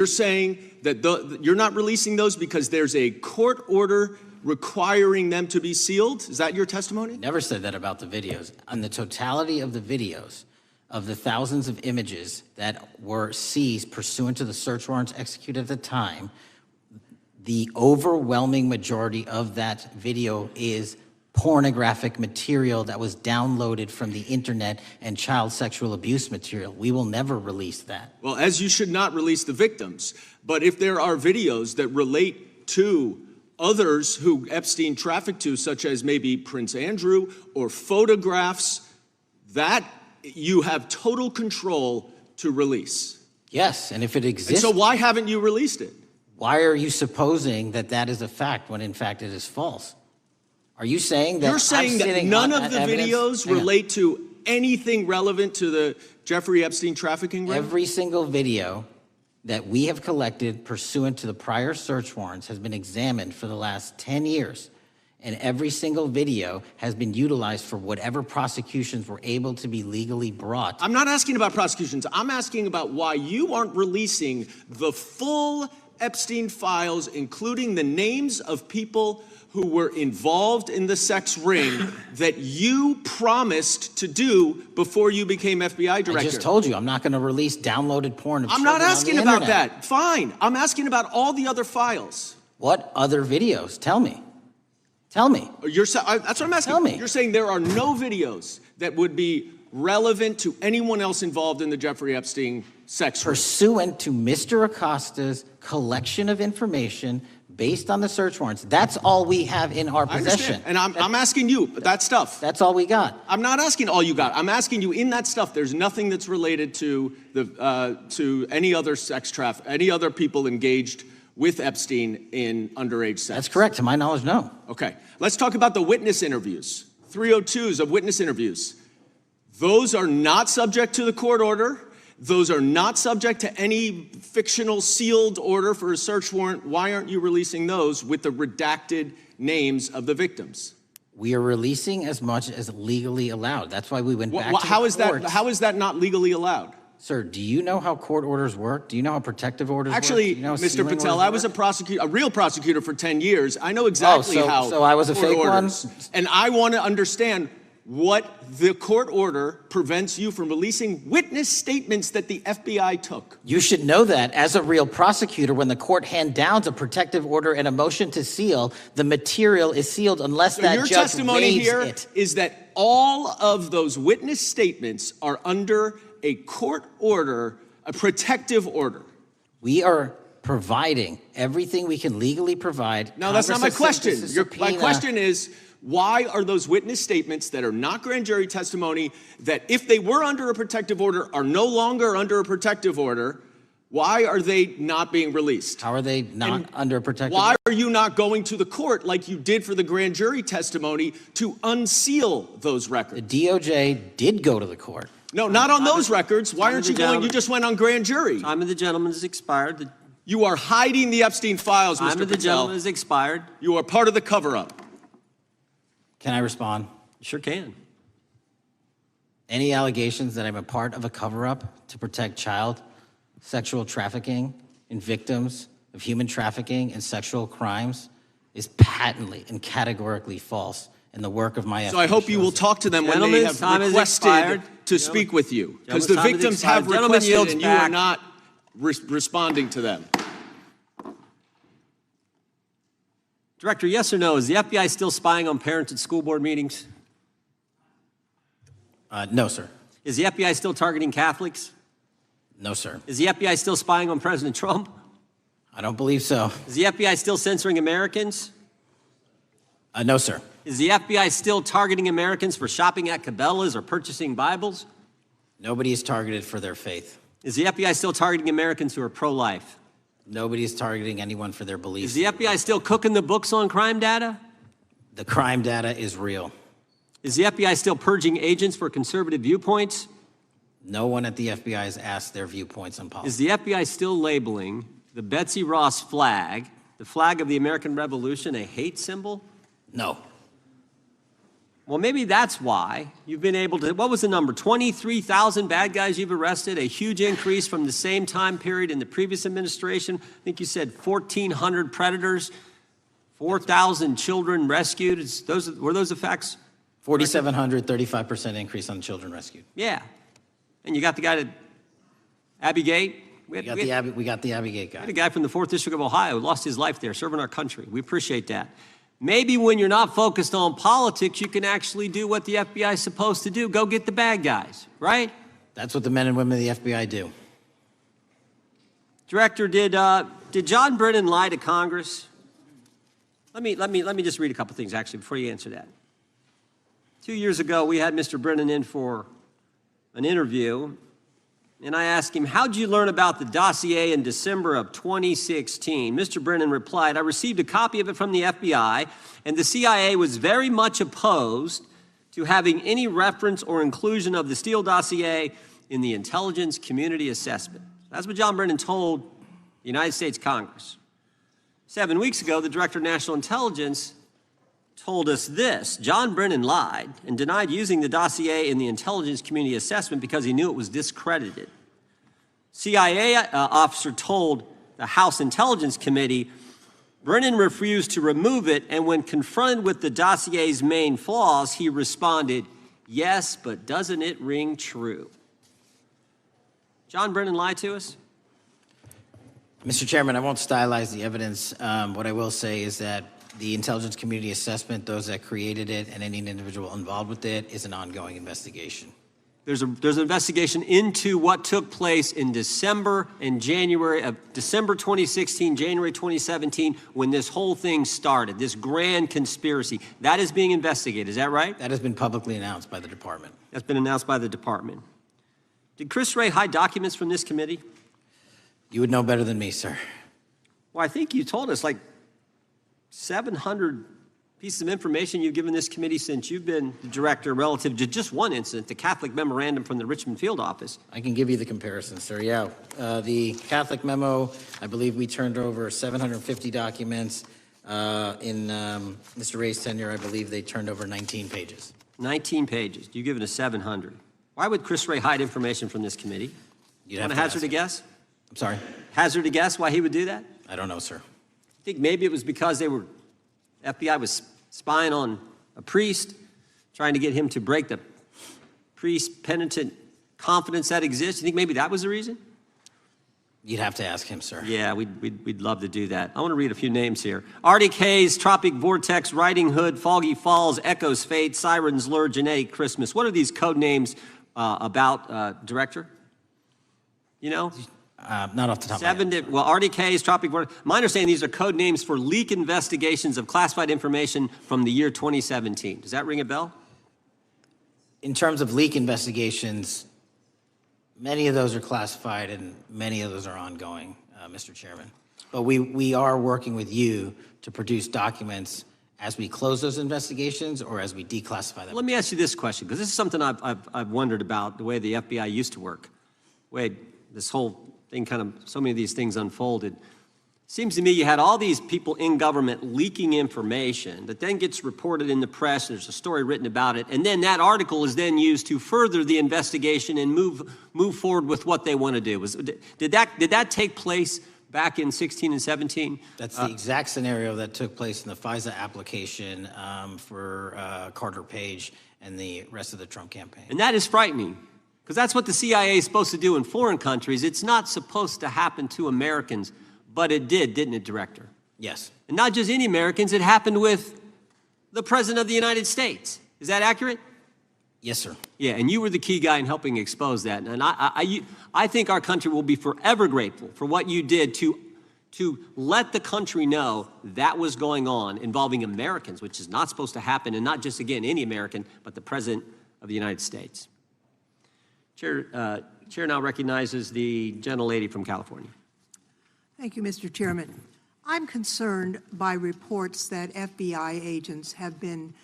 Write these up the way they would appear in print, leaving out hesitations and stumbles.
You're saying that you're not releasing those because there's a court order requiring them to be sealed? Is that your testimony? Never said that about the videos. On the totality of the videos, of the thousands of images that were seized pursuant to the search warrants executed at the time, the overwhelming majority of that video is pornographic material that was downloaded from the internet and child sexual abuse material. We will never release that. Well, as you should not release the victims. But if there are videos that relate to others who Epstein trafficked to, such as maybe Prince Andrew, or photographs, that you have total control to release. Yes, and if it exists... And so why haven't you released it? Why are you supposing that that is a fact when in fact it is false? Are you saying that you're saying that none of the videos relate to anything relevant to the Jeffrey Epstein trafficking ring? Every single video that we have collected pursuant to the prior search warrants has been examined for the last 10 years. And every single video has been utilized for whatever prosecutions were able to be legally brought. I'm not asking about prosecutions. I'm asking about why you aren't releasing the full Epstein files, including the names of people who were involved in the sex ring that you promised to do before you became FBI director. I just told you, I'm not going to release downloaded porn of I'm not asking about that. Fine. I'm asking about all the other files. What other videos? Tell me. Tell me. That's what I'm asking. Tell me. You're saying there are no videos that would be relevant to anyone else involved in the Jeffrey Epstein sex ring. Pursuant to Mr. Acosta's collection of information based on the search warrants. That's all we have in our possession. And I'm asking you, that stuff. That's all we got. I'm not asking all you got. I'm asking you, in that stuff, there's nothing that's related to any other sex traffic, any other people engaged with Epstein in underage sex. That's correct. To my knowledge, no. Okay. Let's talk about the witness interviews. 302s of witness interviews. Those are not subject to the court order. Those are not subject to any fictional sealed order for a search warrant. Why aren't you releasing those with the redacted names of the victims? We are releasing as much as legally allowed. That's why we went back to the courts. How is that not legally allowed? Sir, do you know how court orders work? Do you know how protective orders work? Actually, Mr. Patel, I was a real prosecutor for 10 years. I know exactly how. So I was a fake one? And I want to understand what the court order prevents you from releasing witness statements that the FBI took. You should know that as a real prosecutor, when the court hand downs a protective order and a motion to seal, the material is sealed unless that judge waives it. Your testimony here is that all of those witness statements are under a court order, a protective order. We are providing everything we can legally provide. No, that's not my question. My question is, why are those witness statements that are not grand jury testimony, that if they were under a protective order are no longer under a protective order, why are they not being released? How are they not under a protective order? Why are you not going to the court like you did for the grand jury testimony to unseal those records? The DOJ did go to the court. No, not on those records. Why aren't you going? You just went on grand jury. Time of the gentleman has expired. You are hiding the Epstein files, Mr. Patel. Time of the gentleman has expired. You are part of the cover-up. Can I respond? You sure can. Any allegations that I'm a part of a cover-up to protect child sexual trafficking and victims of human trafficking and sexual crimes is patently and categorically false in the work of my FBI. So I hope you will talk to them when they have requested to speak with you. Because the victims have requested and you are not responding to them. Director, yes or no, is the FBI still spying on parents at school board meetings? No, sir. Is the FBI still targeting Catholics? No, sir. Is the FBI still spying on President Trump? I don't believe so. Is the FBI still censoring Americans? No, sir. Is the FBI still targeting Americans for shopping at Cabela's or purchasing Bibles? Nobody is targeted for their faith. Is the FBI still targeting Americans who are pro-life? Nobody is targeting anyone for their beliefs. Is the FBI still cooking the books on crime data? The crime data is real. Is the FBI still purging agents for conservative viewpoints? No one at the FBI has asked their viewpoints on politics. Is the FBI still labeling the Betsy Ross flag, the flag of the American Revolution, a hate symbol? No. Well, maybe that's why you've been able to, what was the number? 23,000 bad guys you've arrested, a huge increase from the same time period in the previous administration. I think you said 1,400 predators, 4,000 children rescued. Were those the facts? 4,700, 35% increase on children rescued. Yeah. And you got the guy that, Abbey Gate? We got the Abbey Gate guy. We had a guy from the 4th District of Ohio who lost his life there serving our country. We appreciate that. Maybe when you're not focused on politics, you can actually do what the FBI is supposed to do. Go get the bad guys, right? That's what the men and women of the FBI do. Director, did John Brennan lie to Congress? Let me just read a couple things, actually, before you answer that. 2 years ago, we had Mr. Brennan in for an interview, and I asked him, how'd you learn about the dossier in December of 2016? Mr. Brennan replied, I received a copy of it from the FBI, and the CIA was very much opposed to having any reference or inclusion of the Steele dossier in the intelligence community assessment. That's what John Brennan told the United States Congress. 7 weeks ago, the Director of National Intelligence told us this: John Brennan lied and denied using the dossier in the intelligence community assessment because he knew it was discredited. CIA officer told the House Intelligence Committee Brennan refused to remove it, and when confronted with the dossier's main flaws, he responded, yes, but doesn't it ring true? John Brennan lied to us? Mr. Chairman, I won't stylize the evidence. What I will say is that the intelligence community assessment, those that created it and any individual involved with it, is an ongoing investigation. There's an investigation into what took place in December and January of December 2016, January 2017, when this whole thing started, this grand conspiracy. That is being investigated, is that right? That has been publicly announced by the department. That's been announced by the department. Did Chris Wray hide documents from this committee? You would know better than me, sir. Well, I think you told us like 700 pieces of information you've given this committee since you've been the director relative to just one incident, the Catholic memorandum from the Richmond field office. I can give you the comparison, sir. Yeah, the Catholic memo, I believe we turned over 750 documents. In Mr. Ray's tenure, I believe they turned over 19 pages. 19 pages. You've given us 700. Why would Chris Wray hide information from this committee? You'd Want to hazard a guess? I'm sorry? Hazard a guess why he would do that? I don't know, sir. I think maybe it was because FBI was spying on a priest, trying to get him to break the priest penitent confidence that exists. You think maybe that was the reason? You'd have to ask him, sir. Yeah, we'd love to do that. I want to read a few names here. Arctic Haze, Tropic Vortex, Riding Hood, Foggy Falls, Echoes Fate, Sirens Lure, Genetic Christmas. What are these code names about, Director? You know? Not off the top of my head. Well, Arctic Haze, Tropic Vortex. My understanding, these are code names for leak investigations of classified information from the year 2017. Does that ring a bell? In terms of leak investigations, many of those are classified and many of those are ongoing, Mr. Chairman. But we are working with you to produce documents as we close those investigations or as we declassify them. Let me ask you this question, because this is something I've wondered about, the way the FBI used to work. Wade, this whole thing kind of, so many of these things unfolded. Seems to me you had all these people in government leaking information that then gets reported in the press, there's a story written about it, and then that article is then used to further the investigation and move forward with what they want to do. Did that take place back in 16 and 17? That's the exact scenario that took place in the FISA application for Carter Page and the rest of the Trump campaign. And that is frightening, because that's what the CIA is supposed to do in foreign countries. It's not supposed to happen to Americans, but it did, didn't it, Director? Yes. And not just any Americans, it happened with the President of the United States. Is that accurate? Yes, sir. Yeah, and you were the key guy in helping expose that. And I think our country will be forever grateful for what you did to let the country know that was going on involving Americans, which is not supposed to happen, and not just, again, any American, but the President of the United States. Chair now recognizes the gentlelady from California. Thank you, Mr. Chairman. I'm concerned by reports that FBI agents have been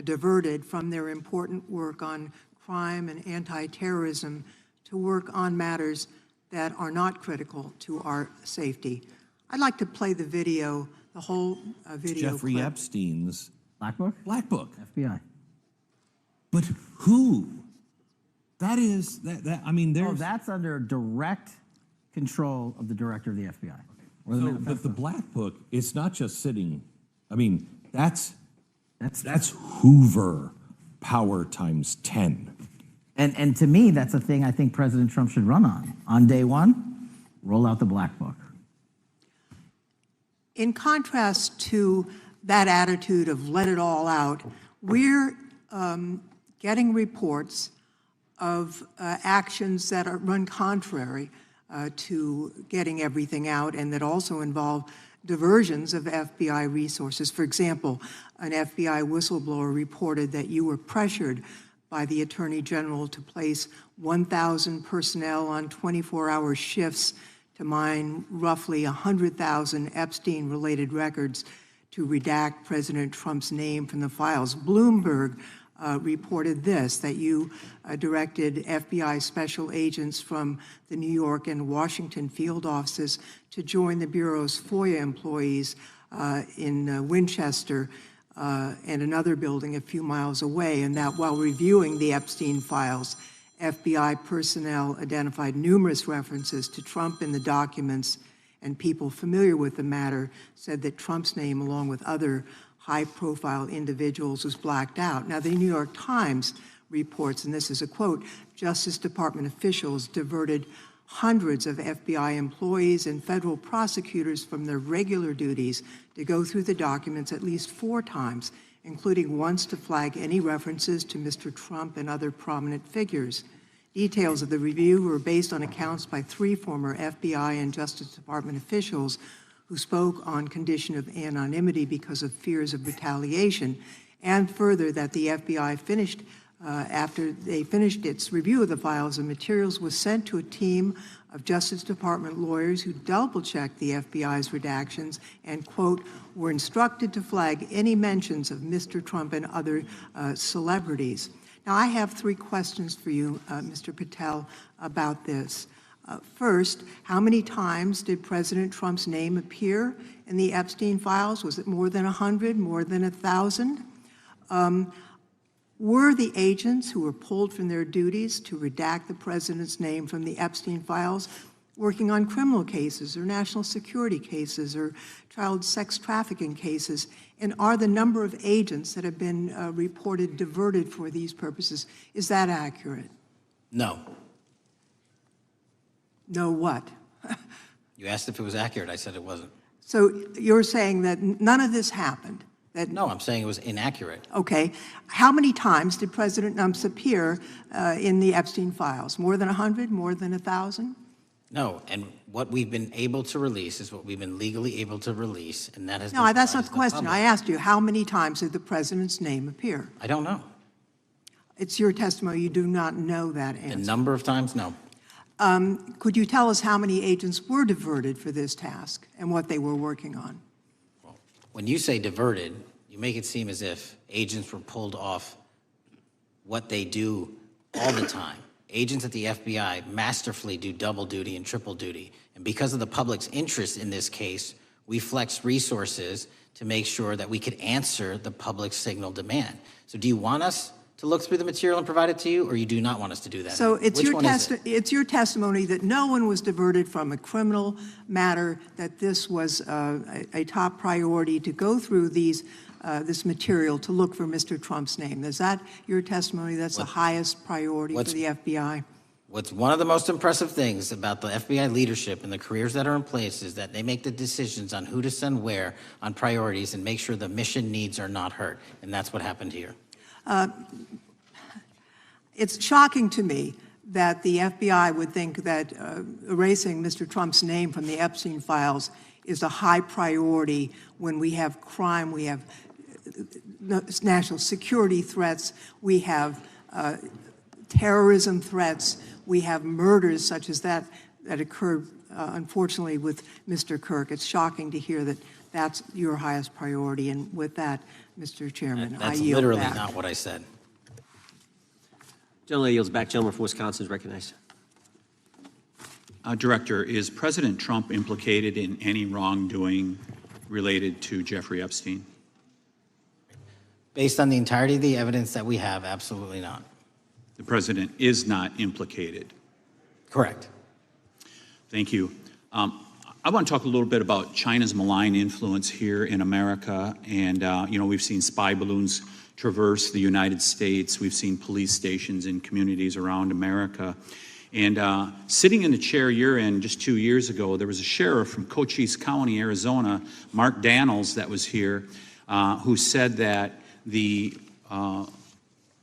diverted from their important work on crime and anti-terrorism to work on matters that are not critical to our safety. I'd like to play the video, the whole video Jeffrey clip. Epstein's Black Book? Black Book. FBI. But who? That is, I mean, Well, there's... that's under direct control of the director of the FBI. Or the So, manifesto. but the Black Book, it's not just sitting, I mean, that's Hoover power times 10. And to me, that's a thing I think President Trump should run on. On day one, roll out the Black Book. In contrast to that attitude of let it all out, we're getting reports of actions that run contrary to getting everything out and that also involve diversions of FBI resources. For example, an FBI whistleblower reported that you were pressured by the Attorney General to place 1,000 personnel on 24-hour shifts to mine roughly 100,000 Epstein-related records to redact President Trump's name from the files. Bloomberg reported this, that you directed FBI special agents from the New York and Washington field offices to join the Bureau's FOIA employees in Winchester and another building a few miles away, and that while reviewing the Epstein files, FBI personnel identified numerous references to Trump in the documents, and people familiar with the matter said that Trump's name, along with other high-profile individuals, was blacked out. Now, the New York Times reports, and this is a quote, Justice Department officials diverted hundreds of FBI employees and federal prosecutors from their regular duties to go through the documents at least 4 times, including once to flag any references to Mr. Trump and other prominent figures. Details of the review were based on accounts by 3 former FBI and Justice Department officials who spoke on condition of anonymity because of fears of retaliation, and further that the FBI finished after they finished its review of the files and materials was sent to a team of Justice Department lawyers who double-checked the FBI's redactions and, quote, were instructed to flag any mentions of Mr. Trump and other celebrities. Now, I have 3 questions for you, Mr. Patel, about this. First, how many times did President Trump's name appear in the Epstein files? Was it more than 100, more than 1,000? Were the agents who were pulled from their duties to redact the president's name from the Epstein files working on criminal cases or national security cases or child sex trafficking cases? And are the number of agents that have been reported diverted for these purposes, is that accurate? No. No what? You asked if it was accurate. I said it wasn't. So you're saying that none of this happened? That, No, I'm saying it was inaccurate. okay. How many times did President Trump appear in the Epstein files? More than 100? More than 1,000? No, and what we've been able to release is what we've been legally able to release, and that has No, been that's not provided the to question. I public. asked you, how many times did the president's name appear? I don't know. It's your testimony. You do not know that The answer. number of times, no. Could you tell us how many agents were diverted for this task and what they were working on? When you say diverted, you make it seem as if agents were pulled off what they do all the time. Agents at the FBI masterfully do double duty and triple duty. And because of the public's interest in this case, we flexed resources to make sure that we could answer the public signal demand. So do you want us to look through the material and provide it to you, or you do not want us to do that? So it's Which your, one is it? it's your testimony that no one was diverted from a criminal matter, that this was a top priority to go through these, this material to look for Mr. Trump's name. Is that your testimony? That's the highest priority for the FBI? What's one of the most impressive things about the FBI leadership and the careers that are in place is that they make the decisions on who to send where on priorities and make sure the mission needs are not hurt. And that's what happened here. It's shocking to me that the FBI would think that erasing Mr. Trump's name from the Epstein files is a high priority when we have crime, we have national security threats, we have terrorism threats, we have murders such as that occurred, unfortunately, with Mr. Kirk. It's shocking to hear that that's your highest priority. And with that, Mr. Chairman, I That's yield literally back. not what I said. Gentleman yields back. Gentleman from Wisconsin is recognized. Director, is President Trump implicated in any wrongdoing related to Jeffrey Epstein? Based on the entirety of the evidence that we have, absolutely not. The president is not implicated. Correct. Thank you. I want to talk a little bit about China's malign influence here in America. And, we've seen spy balloons traverse the United States. We've seen police stations in communities around America. And sitting in the chair you're in just 2 years ago, there was a sheriff from Cochise County, Arizona, Mark Daniels, that was here, who said that the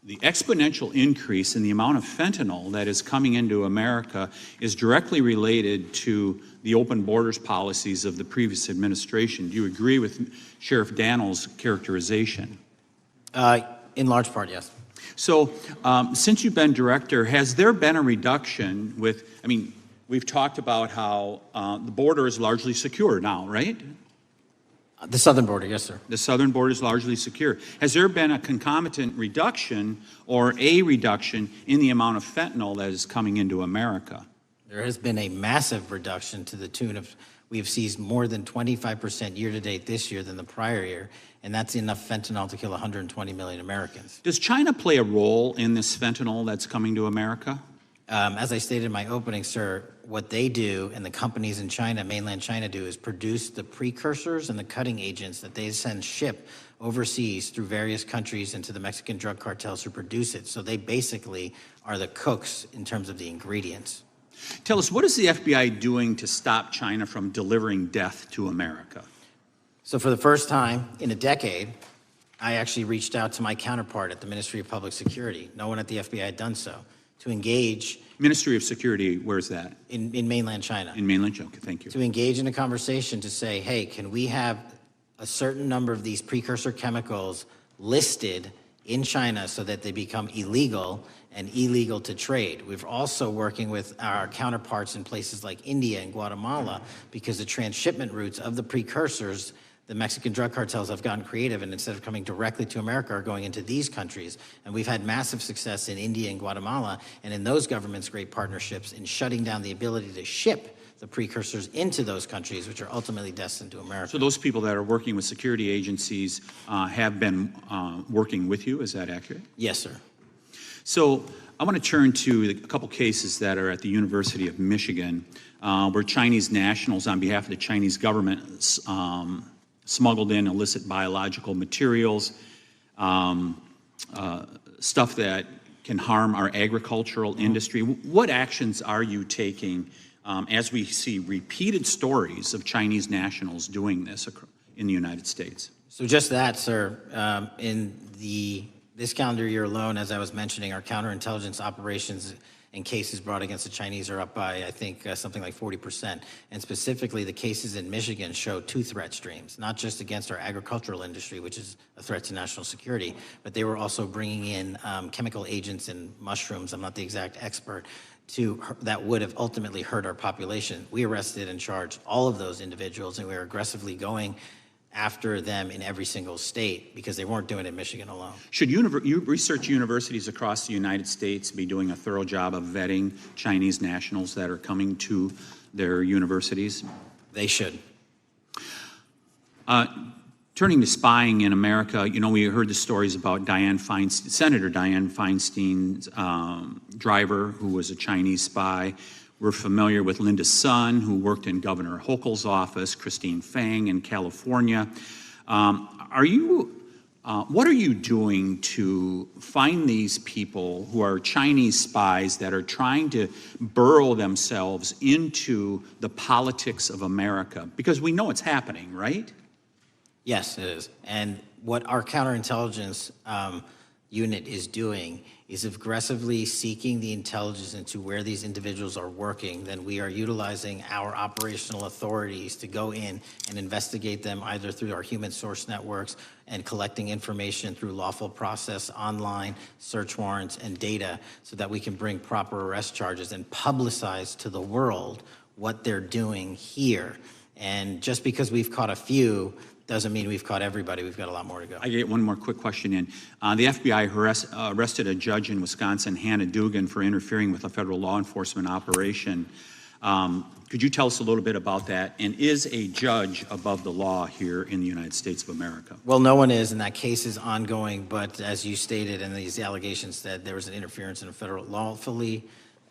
exponential increase in the amount of fentanyl that is coming into America is directly related to the open borders policies of the previous administration. Do you agree with Sheriff Daniels' characterization? In large part, yes. So, since you've been director, has there been a reduction we've talked about how the border is largely secure now, right? The southern border, yes, sir. The southern border is largely secure. Has there been a concomitant reduction or a reduction in the amount of fentanyl that is coming into America? There has been a massive reduction to the tune of, we've seized more than 25% year-to-date this year than the prior year, and that's enough fentanyl to kill 120 million Americans. Does China play a role in this fentanyl that's coming to America? As I stated in my opening, sir, what they do and the companies in China, mainland China, do is produce the precursors and the cutting agents that they ship overseas through various countries into the Mexican drug cartels who produce it. So they basically are the cooks in terms of the ingredients. Tell us, what is the FBI doing to stop China from delivering death to America? So for the first time in a decade, I actually reached out to my counterpart at the Ministry of Public Security. No one at the FBI had done so. To engage. Ministry of Security, where's that? In mainland China. In mainland China, okay, thank you. To engage in a conversation to say, hey, can we have a certain number of these precursor chemicals listed in China so that they become illegal and illegal to trade. We're also working with our counterparts in places like India and Guatemala because the transshipment routes of the precursors, the Mexican drug cartels have gotten creative, and instead of coming directly to America, are going into these countries. And we've had massive success in India and Guatemala, and in those governments' great partnerships in shutting down the ability to ship the precursors into those countries, which are ultimately destined to America. So those people that are working with security agencies have been working with you, is that accurate? Yes, sir. So I want to turn to a couple cases that are at the University of Michigan, where Chinese nationals, on behalf of the Chinese government, smuggled in illicit biological materials, stuff that can harm our agricultural industry. What actions are you taking as we see repeated stories of Chinese nationals doing this in the United States? So just that, sir. In this calendar year alone, as I was mentioning, our counterintelligence operations and cases brought against the Chinese are up by, I think, something like 40%. And specifically, the cases in Michigan show two threat streams, not just against our agricultural industry, which is a threat to national security, but they were also bringing in chemical agents and mushrooms, I'm not the exact expert, that would have ultimately hurt our population. We arrested and charged all of those individuals, and we were aggressively going after them in every single state because they weren't doing it in Michigan alone. Should research universities across the United States be doing a thorough job of vetting Chinese nationals that are coming to their universities? They should. Turning to spying in America, we heard the stories about Senator Dianne Feinstein's driver, who was a Chinese spy. We're familiar with Linda Sun, who worked in Governor Hochul's office, Christine Fang in California. What are you doing to find these people who are Chinese spies that are trying to burrow themselves into the politics of America? Because we know it's happening, right? Yes, it is. And what our counterintelligence unit is doing is aggressively seeking the intelligence into where these individuals are working. Then we are utilizing our operational authorities to go in and investigate them either through our human source networks and collecting information through lawful process, online, search warrants, and data so that we can bring proper arrest charges and publicize to the world what they're doing here. And just because we've caught a few doesn't mean we've caught everybody. We've got a lot more to go. I get one more quick question in. The FBI arrested a judge in Wisconsin, Hannah Dugan, for interfering with a federal law enforcement operation. Could you tell us a little bit about that? And is a judge above the law here in the United States of America? Well, no one is, and that case is ongoing, but as you stated, and these allegations that there was an interference in a federal lawfully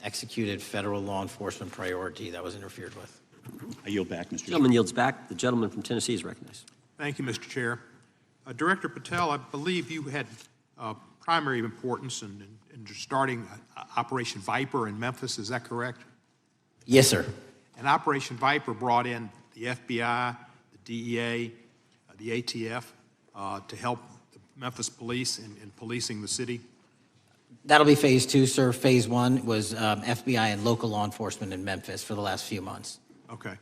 executed federal law enforcement priority that was interfered with. I yield back, Mr. Chair. Gentleman yields back. The gentleman from Tennessee is recognized. Thank you, Mr. Chair. Director Patel, I believe you had primary importance in starting Operation Viper in Memphis. Is that correct? Yes, sir. And Operation Viper brought in the FBI, the DEA, the ATF to help the Memphis police in policing the city. That'll be phase 2, sir. Phase 1 was FBI and local law enforcement in Memphis for the last few months. Okay.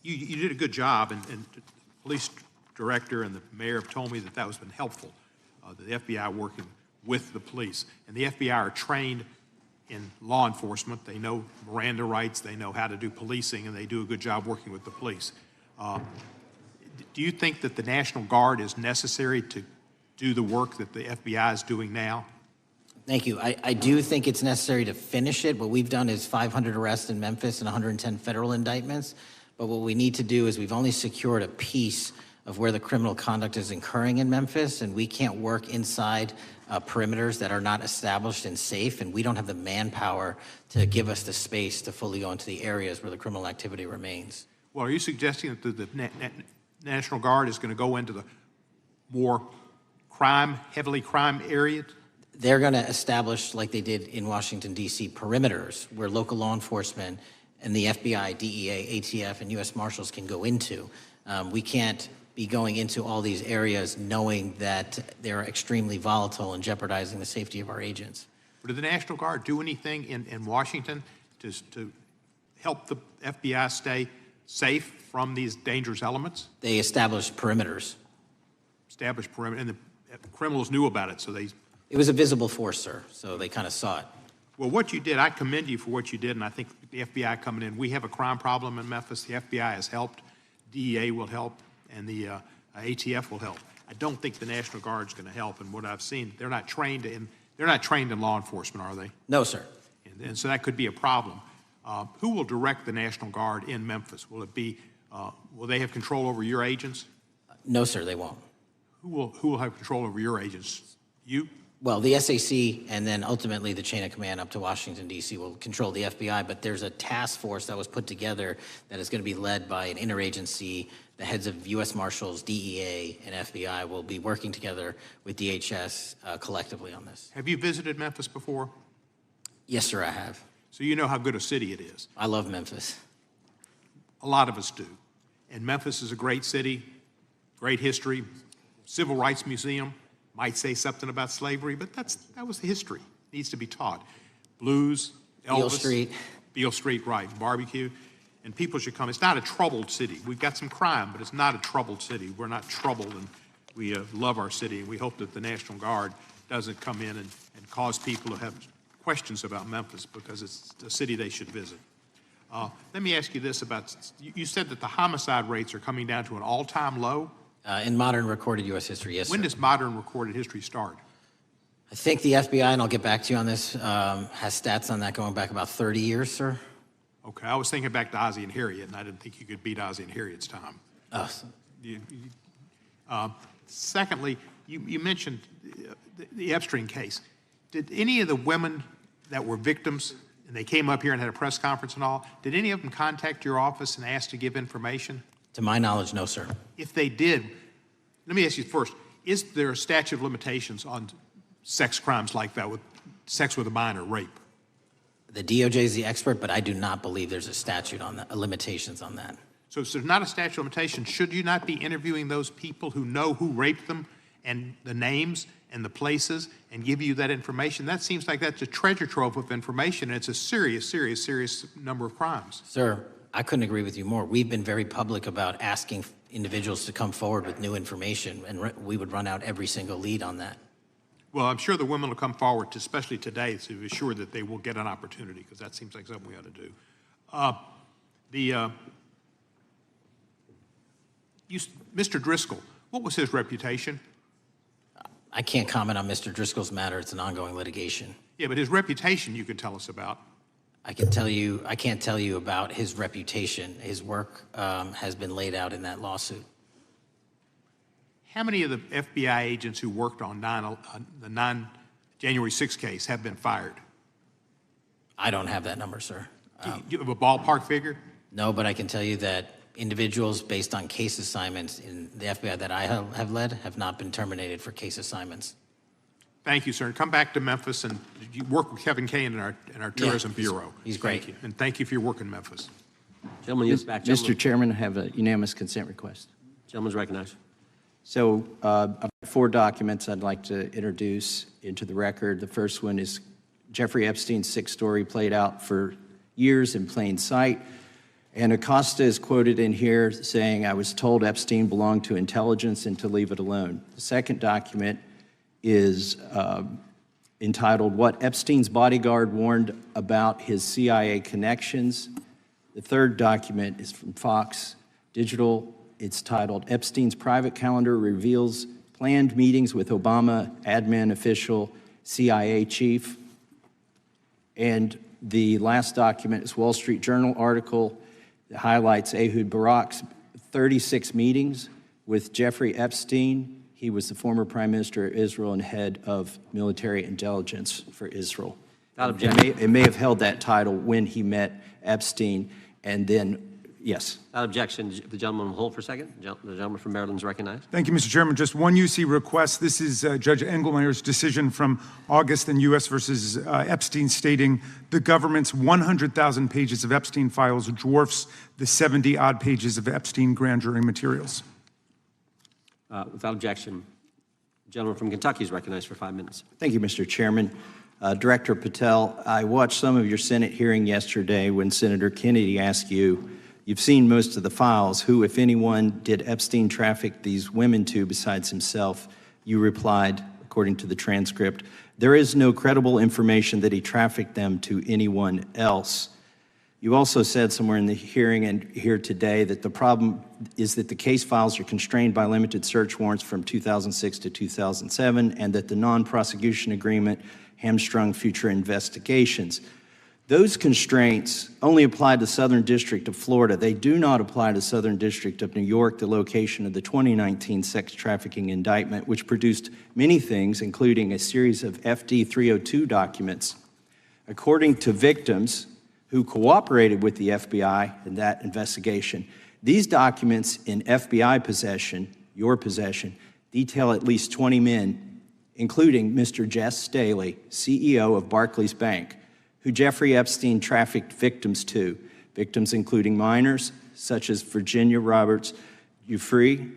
You did a good job, and the police director and the mayor have told me that that has been helpful, the FBI working with the police. And the FBI are trained in law enforcement. They know Miranda rights, they know how to do policing, and they do a good job working with the police. Do you think that the National Guard is necessary to do the work that the FBI is doing now? Thank you. I do think it's necessary to finish it. What we've done is 500 arrests in Memphis and 110 federal indictments. But what we need to do is we've only secured a piece of where the criminal conduct is occurring in Memphis, and we can't work inside perimeters that are not established and safe, and we don't have the manpower to give us the space to fully go into the areas where the criminal activity remains. Well, are you suggesting that the National Guard is going to go into the more heavily crime areas? They're going to establish, like they did in Washington, D.C., perimeters where local law enforcement and the FBI, DEA, ATF, and U.S. Marshals can go into. We can't be going into all these areas knowing that they're extremely volatile and jeopardizing the safety of our agents. Did the National Guard do anything in Washington to help the FBI stay safe from these dangerous elements? They established perimeters. Established perimeter, and the criminals knew about it, so they... It was a visible force, sir, so they kind of saw it. Well, what you did, I commend you for what you did, and I think the FBI coming in, we have a crime problem in Memphis. The FBI has helped, DEA will help, and the ATF will help. I don't think the National Guard's going to help, and what I've seen, they're not trained in law enforcement, are they? No, sir. And so that could be a problem. Who will direct the National Guard in Memphis? Will it be, will they have control over your agents? No, sir, they won't. Who will have control over your agents? You? Well, the SAC and then ultimately the chain of command up to Washington, D.C. will control the FBI, but there's a task force that was put together that is going to be led by an interagency. The heads of U.S. Marshals, DEA, and FBI will be working together with DHS collectively on this. Have you visited Memphis before? Yes, sir, I have. So you know how good a city it is. I love Memphis. A lot of us do. And Memphis is a great city, great history, civil rights museum. Might say something about slavery, but that was the history. It needs to be taught. Blues, Elvis. Beale Street. Beale Street, right, barbecue. And people should come. It's not a troubled city. We've got some crime, but it's not a troubled city. We're not troubled, and we love our city, and we hope that the National Guard doesn't come in and cause people to have questions about Memphis because it's a city they should visit. Let me ask you this about, you said that the homicide rates are coming down to an all-time low? In modern recorded U.S. history, yes, When sir. does modern recorded history start? I think the FBI, and I'll get back to you on this, has stats on that going back about 30 years, sir. Okay, I was thinking back to Ozzie and Harriet, and I didn't think you could beat Ozzie and Harriet's time. Secondly, you mentioned the Epstein case. Did any of the women that were victims, and they came up here and had a press conference and all, did any of them contact your office and ask to give information? To my knowledge, no, sir. If they did, let me ask you first, is there a statute of limitations on sex crimes like that, with sex with a minor, rape? The DOJ is the expert, but I do not believe there's a statute on that, limitations on that. So if there's not a statute of limitations, should you not be interviewing those people who know who raped them and the names and the places and give you that information? That seems like that's a treasure trove of information, and it's a serious, serious, serious number of crimes. Sir, I couldn't agree with you more. We've been very public about asking individuals to come forward with new information, and we would run out every single lead on that. Well, I'm sure the women will come forward, especially today, to be sure that they will get an opportunity, because that seems like something we ought to do. Mr. Driscoll, what was his reputation? I can't comment on Mr. Driscoll's matter. It's an ongoing litigation. Yeah, but his reputation you could tell us about. I can't tell you about his reputation. His work has been laid out in that lawsuit. How many of the FBI agents who worked on the January 6th case have been fired? I don't have that number, sir. Do you have a ballpark figure? No, but I can tell you that individuals based on case assignments in the FBI that I have led have not been terminated for case assignments. Thank you, sir. Come back to Memphis and you work with Kevin Kane in our Tourism Bureau. He's great. Thank you. And thank you for your work in Memphis. Gentleman, yes, back. Mr. Chairman, I have a unanimous consent request. Gentleman's recognized. So I've got 4 documents I'd like to introduce into the record. The first one is Jeffrey Epstein's 6th story played out for years in plain sight. And Aosta is quoted in here saying, "I was told Epstein belonged to intelligence and to leave it alone." The second document is entitled, "What Epstein's Bodyguard Warned About His CIA Connections." The third document is from Fox Digital. It's titled, "Epstein's Private Calendar Reveals Planned Meetings with Obama Admin Official CIA Chief." And the last document is Wall Street Journal article that highlights Ehud Barak's 36 meetings with Jeffrey Epstein. He was the former Prime Minister of Israel and head of military intelligence for Israel. It may have held that title when he met Epstein, and then, yes. Without objection, the gentleman will hold for a second. The gentleman from Maryland is recognized. Thank you, Mr. Chairman. Just one UC request. This is Judge Engelmeyer's decision from August in U.S. versus Epstein, stating the government's 100,000 pages of Epstein files dwarfs the 70-odd pages of Epstein grand jury materials. Without objection, the gentleman from Kentucky is recognized for 5 minutes. Thank you, Mr. Chairman. Director Patel, I watched some of your Senate hearing yesterday when Senator Kennedy asked you, "You've seen most of the files. Who, if anyone, did Epstein traffic these women to besides himself?" You replied, according to the transcript, "There is no credible information that he trafficked them to anyone else." You also said somewhere in the hearing and here today that the problem is that the case files are constrained by limited search warrants from 2006 to 2007 and that the non-prosecution agreement hamstrung future investigations. Those constraints only apply to Southern District of Florida. They do not apply to Southern District of New York, the location of the 2019 sex trafficking indictment, which produced many things, including a series of FD 302 documents. According to victims who cooperated with the FBI in that investigation, these documents in FBI possession, your possession, detail at least 20 men, including Mr. Jess Staley, CEO of Barclays Bank, who Jeffrey Epstein trafficked victims to, victims including minors, such as Virginia Roberts Giuffre,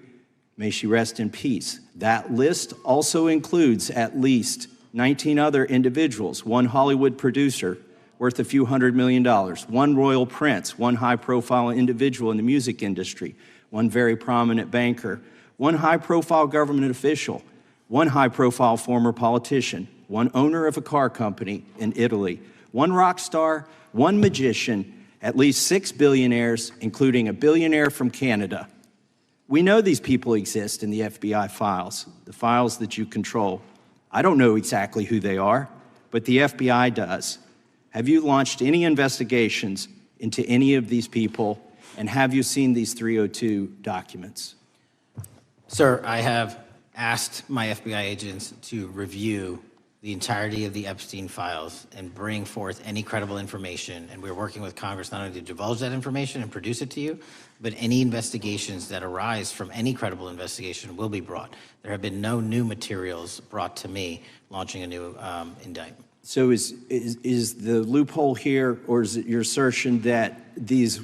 may she rest in peace. That list also includes at least 19 other individuals, one Hollywood producer worth a few $100 million, one royal prince, one high-profile individual in the music industry, one very prominent banker, one high-profile government official, one high-profile former politician, one owner of a car company in Italy, one rock star, one magician, at least 6 billionaires, including a billionaire from Canada. We know these people exist in the FBI files, the files that you control. I don't know exactly who they are, but the FBI does. Have you launched any investigations into any of these people, and have you seen these 302 documents? Sir, I have asked my FBI agents to review the entirety of the Epstein files and bring forth any credible information. And we're working with Congress not only to divulge that information and produce it to you, but any investigations that arise from any credible investigation will be brought. There have been no new materials brought to me launching a new indictment. So is the loophole here, or is it your assertion that these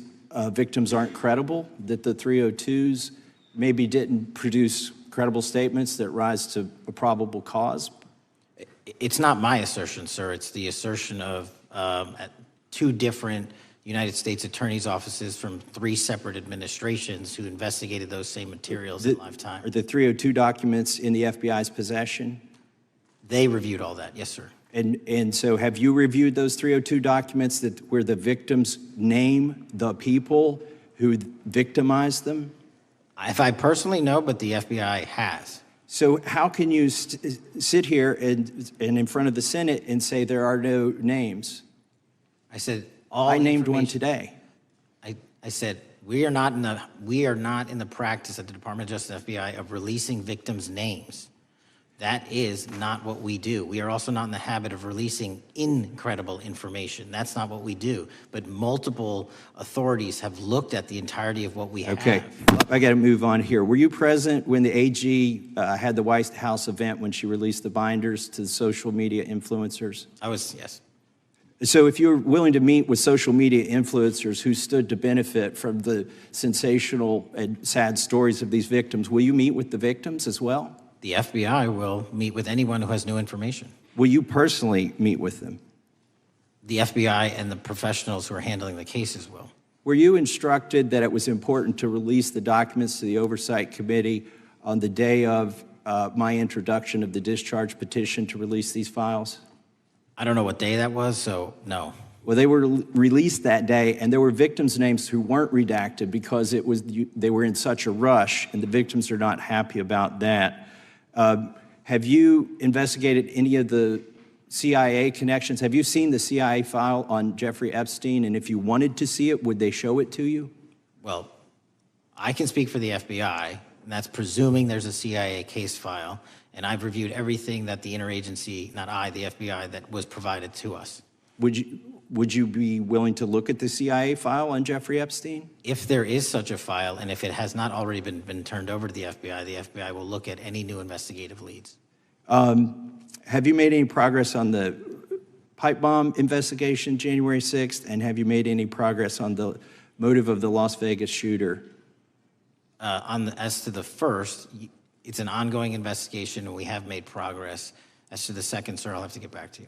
victims aren't credible, that the 302s maybe didn't produce credible statements that rise to a probable cause? It's not my assertion, sir. It's the assertion of 2 different United States attorneys' offices from 3 separate administrations who investigated those same materials in lifetime. Are the 302 documents in the FBI's possession? They reviewed all that, yes, sir. And so have you reviewed those 302 documents where the victims name the people who victimized them? If I personally know, but the FBI has. So how can you sit here and in front of the Senate and say there are no names? I said I named one today. I said, we are not in the practice at the Department of Justice FBI of releasing victims' names. That is not what we do. We are also not in the habit of releasing incredible information. That's not what we do. But multiple authorities have looked at the entirety of what we have. Okay, I got to move on here. Were you present when the AG had the White House event when she released the binders to the social media influencers? I was, yes. So if you're willing to meet with social media influencers who stood to benefit from the sensational and sad stories of these victims, will you meet with the victims as well? The FBI will meet with anyone who has new information. Will you personally meet with them? The FBI and the professionals who are handling the cases will. Were you instructed that it was important to release the documents to the Oversight Committee on the day of my introduction of the discharge petition to release these files? I don't know what day that was, so no. Well, they were released that day, and there were victims' names who weren't redacted because they were in such a rush, and the victims are not happy about that. Have you investigated any of the CIA connections? Have you seen the CIA file on Jeffrey Epstein? And if you wanted to see it, would they show it to you? Well, I can speak for the FBI, and that's presuming there's a CIA case file, and I've reviewed everything that the interagency, not I, the FBI, that was provided to us. Would you be willing to look at the CIA file on Jeffrey Epstein? If there is such a file, and if it has not already been turned over to the FBI will look at any new investigative leads. Have you made any progress on the pipe bomb investigation January 6th? And have you made any progress on the motive of the Las Vegas shooter? As to the first, it's an ongoing investigation, and we have made progress. As to the second, sir, I'll have to get back to you.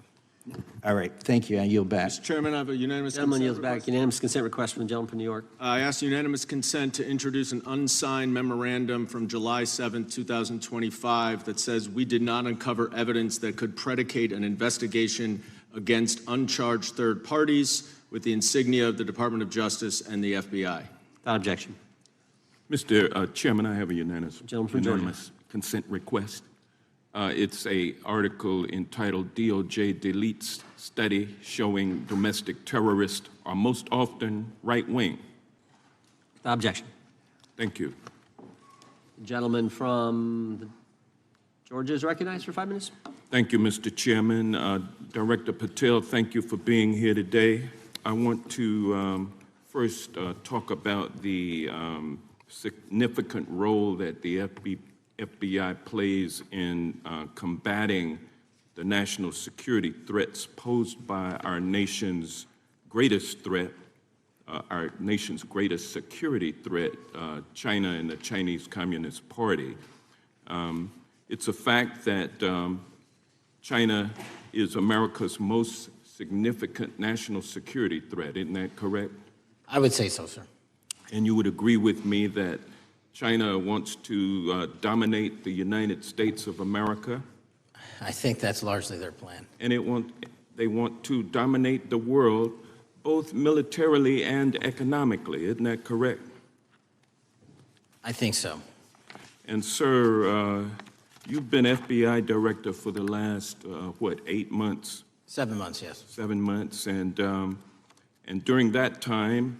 All right, thank you. I yield back. Mr. Chairman, I have a unanimous Gentleman consent yields back. request. Unanimous consent request from the gentleman from New York. I ask unanimous consent to introduce an unsigned memorandum from July 7th, 2025 that says we did not uncover evidence that could predicate an investigation against uncharged third parties with the insignia of the Department of Justice and the FBI. Without objection. Mr. Chairman, I have a unanimous Gentleman from Georgia. consent request. It's an article entitled DOJ Deletes Study Showing Domestic Terrorists Are Most Often Right-Wing. Without objection. Thank you. The gentleman from Georgia is recognized for 5 minutes. Thank you, Mr. Chairman. Director Patel, thank you for being here today. I want to first talk about the significant role that the FBI plays in combating the national security threats posed by our nation's greatest threat, our nation's greatest security threat, China and the Chinese Communist Party. It's a fact that China is America's most significant national security threat, isn't that correct? I would say so, sir. And you would agree with me that China wants to dominate the United States of America? I think that's largely their plan. And they want to dominate the world, both militarily and economically, isn't that correct? I think so. And sir, you've been FBI director for the last, 8 months? 7 months, yes. 7 months, and during that time,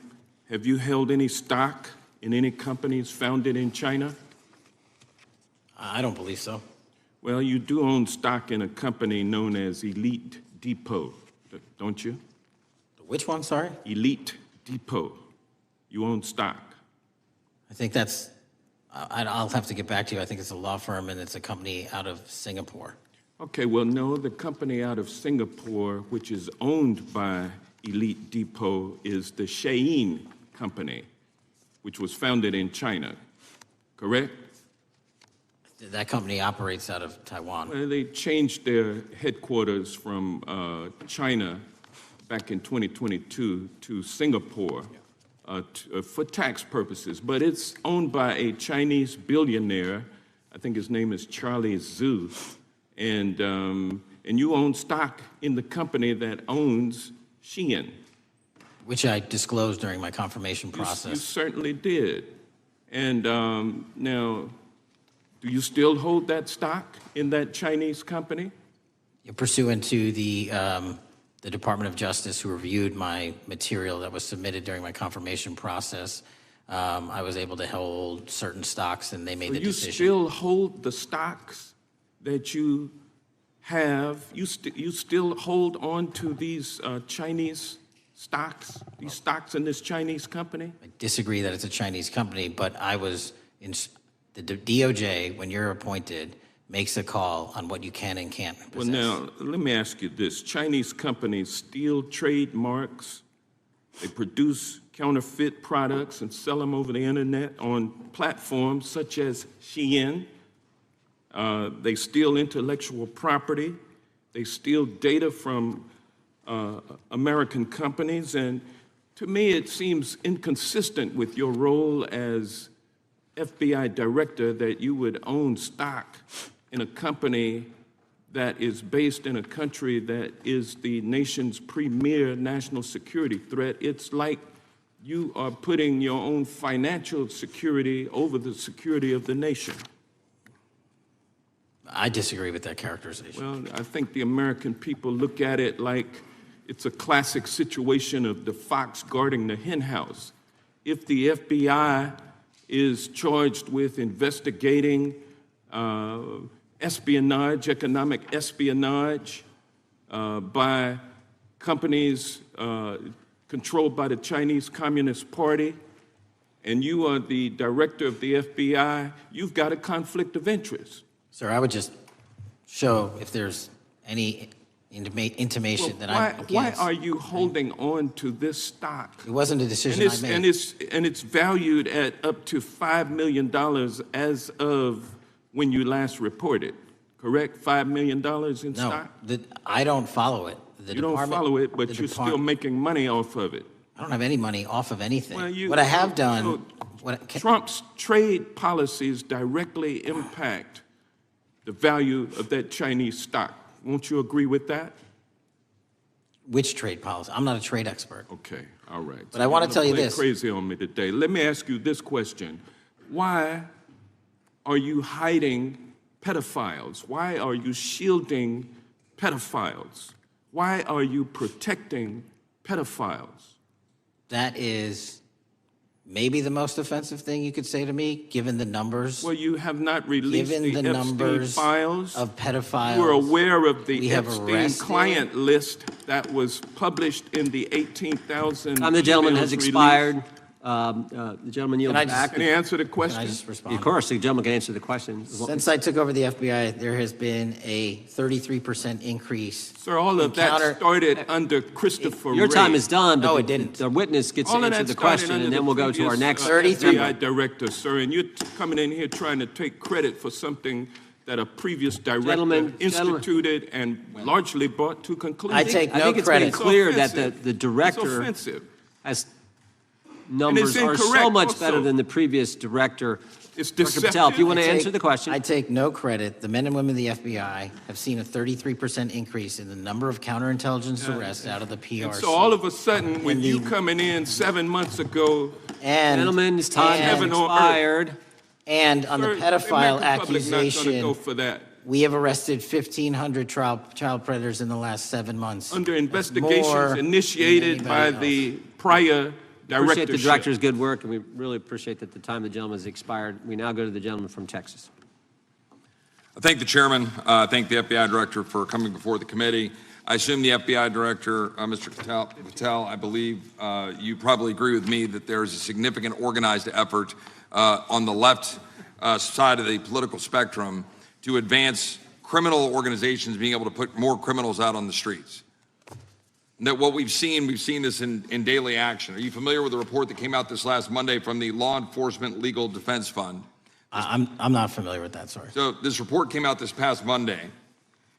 have you held any stock in any companies founded in China? I don't believe so. Well, you do own stock in a company known as Elite Depot, don't you? Which one, sorry? Elite Depot. You own stock. I think that's, I'll have to get back to you. I think it's a law firm and it's a company out of Singapore. Okay, well, no, the company out of Singapore, which is owned by Elite Depot, is the Shein Company, which was founded in China, correct? That company operates out of Taiwan. Well, they changed their headquarters from China back in 2022 to Singapore for tax purposes, but it's owned by a Chinese billionaire. I think his name is Charlie Zhu, and you own stock in the company that owns Shein. Which I disclosed during my confirmation process. You certainly did. And now, do you still hold that stock in that Chinese company? Pursuant to the the Department of Justice, who reviewed my material that was submitted during my confirmation process, I was able to hold certain stocks, and they made the decision. You still hold the stocks that you have? You still hold on to these Chinese stocks, these stocks in this Chinese company? I disagree that it's a Chinese company, but I was in the DOJ, when you're appointed, makes a call on what you can and can't possess. Well, now, let me ask you this. Chinese companies steal trademarks. They produce counterfeit products and sell them over the internet on platforms such as Shein. They steal intellectual property. They steal data from American companies. And to me, it seems inconsistent with your role as FBI director that you would own stock in a company that is based in a country that is the nation's premier national security threat. It's like you are putting your own financial security over the security of the nation. I disagree with that characterization. Well, I think the American people look at it like it's a classic situation of the fox guarding the hen house. If the FBI is charged with investigating espionage, economic espionage by companies controlled by the Chinese Communist Party, and you are the director of the FBI, you've got a conflict of interest. Sir, I would just show if there's any intimation that I'm against. Why are you holding on to this stock? It wasn't a decision I made. And it's valued at up to $5 million as of when you last reported, correct? $5 million in stock? No, I don't follow it. You don't follow it, but you're still making money off of it. I don't have any money off of anything. Well, what I have done... Trump's trade policies directly impact the value of that Chinese stock. Won't you agree with that? Which trade policy? I'm not a trade expert. Okay, all right. But I want to tell you this. Crazy on me today. Let me ask you this question. Why are you hiding pedophiles? Why are you shielding pedophiles? Why are you protecting pedophiles? That is maybe the most offensive thing you could say to me, given the numbers. Well, you have not released the Epstein numbers files of pedophiles. You are aware of the Epstein arrested. client list that was published in the 18,000 Time the gentleman has released. expired. The gentleman yields back. Can he answer the question? Can I just respond? Of course, the gentleman can answer the question. Since I took over the FBI, there has been a 33% increase. Sir, all of that started under Christopher Your time Wray. is done, but No, it didn't. The witness gets to All of answer that the started question, under and then the we'll go to our previous, next 33. FBI director, sir, and you're coming in here trying to take credit for something that a previous director instituted and largely brought to conclusion. I take no I think it's credit. been clear It's that offensive. the director It's offensive. has numbers are so incorrect much also. better than the previous director. It's Dr. Patel, if you deceptive. want to answer the question. I take no credit. The men and women of the FBI have seen a 33% increase in the number of counterintelligence arrests out of the PRC. And so all of a sudden, with you coming in 7 months ago, Gentlemen's time has Heaven on earth. expired. And on the sir, pedophile American public not gonna accusation, go for that. we have arrested 1,500 child predators in the last 7 months. Under That's investigations more than initiated by anybody the prior Appreciate directorship. the director's good work, and we really appreciate that the time the gentleman has expired. We now go to the gentleman from Texas. I thank the chairman. I thank the FBI director for coming before the committee. I assume the FBI director, Mr. Patel, I believe you probably agree with me that there is a significant organized effort on the left side of the political spectrum to advance criminal organizations being able to put more criminals out on the streets. And that what we've seen this in daily action. Are you familiar with the report that came out this last Monday from the Law Enforcement Legal Defense Fund? I'm not familiar with that, sorry. So this report came out this past Monday,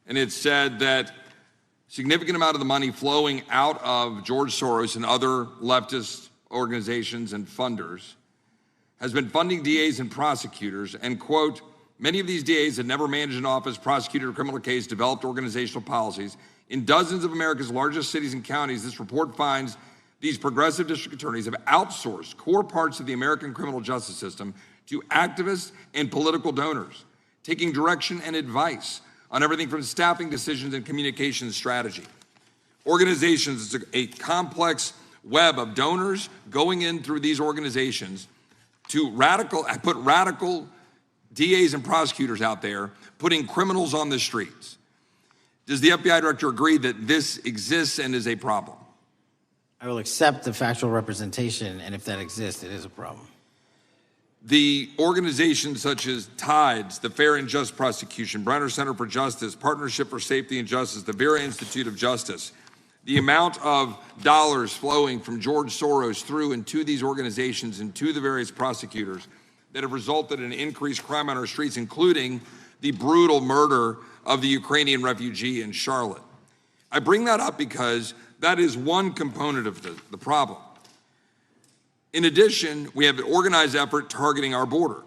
and it said that significant amount of the money flowing out of George Soros and other leftist organizations and funders has been funding DAs and prosecutors, and quote, many of these DAs had never managed an office, prosecuted a criminal case, developed organizational policies. In dozens of America's largest cities and counties, this report finds these progressive district attorneys have outsourced core parts of the American criminal justice system to activists and political donors, taking direction and advice on everything from staffing decisions and communication strategy. Organizations, it's a complex web of donors going in through these organizations to put radical DAs and prosecutors out there, putting criminals on the streets. Does the FBI director agree that this exists and is a problem? I will accept the factual representation, and if that exists, it is a problem. The organizations such as TIDES, the Fair and Just Prosecution, Brenner Center for Justice, Partnership for Safety and Justice, the Vera Institute of Justice, the amount of dollars flowing from George Soros through and to these organizations and to the various prosecutors that have resulted in increased crime on our streets, including the brutal murder of the Ukrainian refugee in Charlotte. I bring that up because that is one component of the problem. In addition, we have an organized effort targeting our border.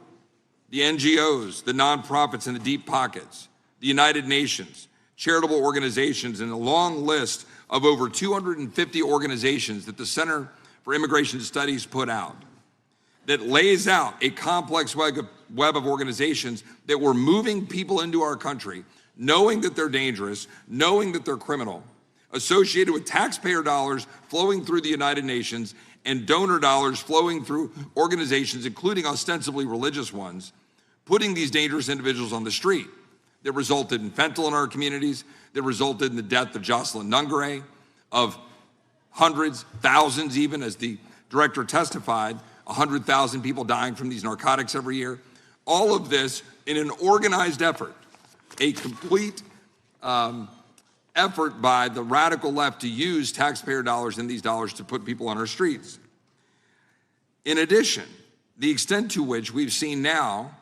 The NGOs, the nonprofits and the deep pockets, the United Nations, charitable organizations, and a long list of over 250 organizations that the Center for Immigration Studies put out that lays out a complex web of organizations that were moving people into our country, knowing that they're dangerous, knowing that they're criminal, associated with taxpayer dollars flowing through the United Nations and donor dollars flowing through organizations, including ostensibly religious ones, putting these dangerous individuals on the street that resulted in fentanyl in our communities, that resulted in the death of Jocelyn Nungare, of hundreds, thousands even, as the director testified, 100,000 people dying from these narcotics every year. All of this in an organized effort, a complete effort by the radical left to use taxpayer dollars and these dollars to put people on our streets. In addition, the extent to which we've seen now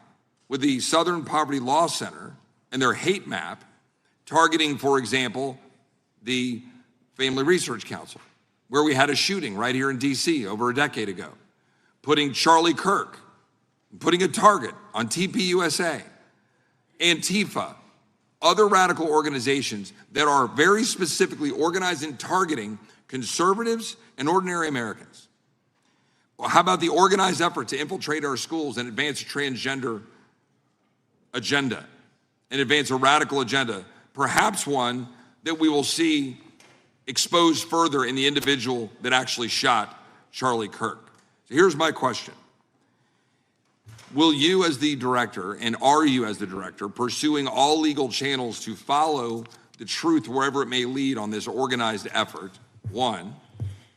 with the Southern Poverty Law Center and their hate map targeting, for example, the Family Research Council, where we had a shooting right here in DC over a decade ago, putting Charlie Kirk, putting a target on TPUSA, Antifa, other radical organizations that are very specifically organized in targeting conservatives and ordinary Americans. Well, how about the organized effort to infiltrate our schools and advance a transgender agenda and advance a radical agenda, perhaps one that we will see exposed further in the individual that actually shot Charlie Kirk? So here's my question. Will you as the director, and are you as the director, pursuing all legal channels to follow the truth wherever it may lead on this organized effort, one?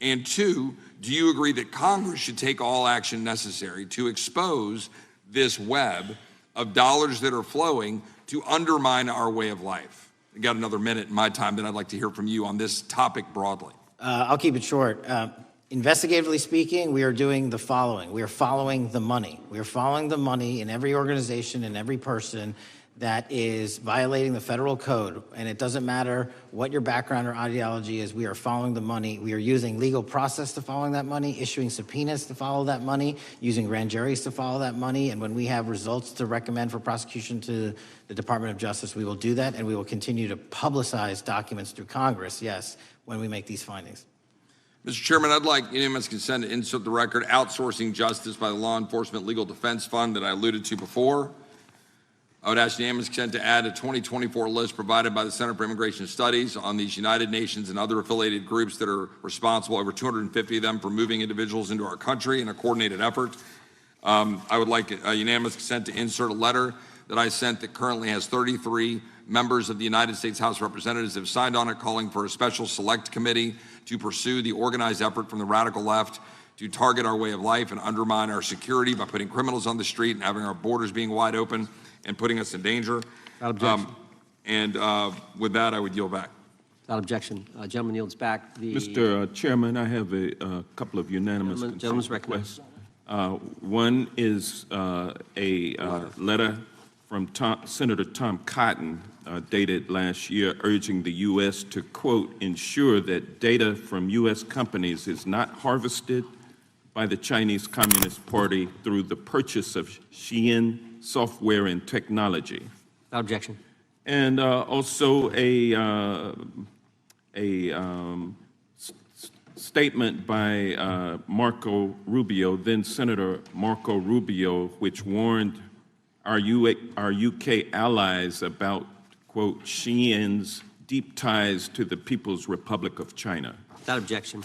And two, do you agree that Congress should take all action necessary to expose this web of dollars that are flowing to undermine our way of life? I got another minute in my time that I'd like to hear from you on this topic broadly. I'll keep it short. Investigatively speaking, we are doing the following. We are following the money. We are following the money in every organization and every person that is violating the federal code. And it doesn't matter what your background or ideology is, we are following the money. We are using legal process to follow that money, issuing subpoenas to follow that money, using grand juries to follow that money. And when we have results to recommend for prosecution to the Department of Justice, we will do that. And we will continue to publicize documents through Congress, yes, when we make these findings. Mr. Chairman, I'd like unanimous consent to insert the record outsourcing justice by the Law Enforcement Legal Defense Fund that I alluded to before. I would ask unanimous consent to add a 2024 list provided by the Center for Immigration Studies on these United Nations and other affiliated groups that are responsible, over 250 of them, for moving individuals into our country in a coordinated effort. I would like a unanimous consent to insert a letter that I sent that currently has 33 members of the United States House of Representatives have signed on it, calling for a special select committee to pursue the organized effort from the radical left to target our way of life and undermine our security by putting criminals on the street and having our borders being wide open and putting us in danger. Without objection. With that, I would yield back. Without objection. Gentleman yields back. Mr. Chairman, I have a couple of unanimous Gentleman's recognized. One is a letter from Senator Tom Cotton, dated last year, urging the U.S. to, quote, ensure that data from U.S. companies is not harvested by the Chinese Communist Party through the purchase of Xi'an software and technology. Without objection. And also a statement by Marco Rubio, then Senator Marco Rubio, which warned our UK allies about, quote, Xi'an's deep ties to the People's Republic of China. Without objection.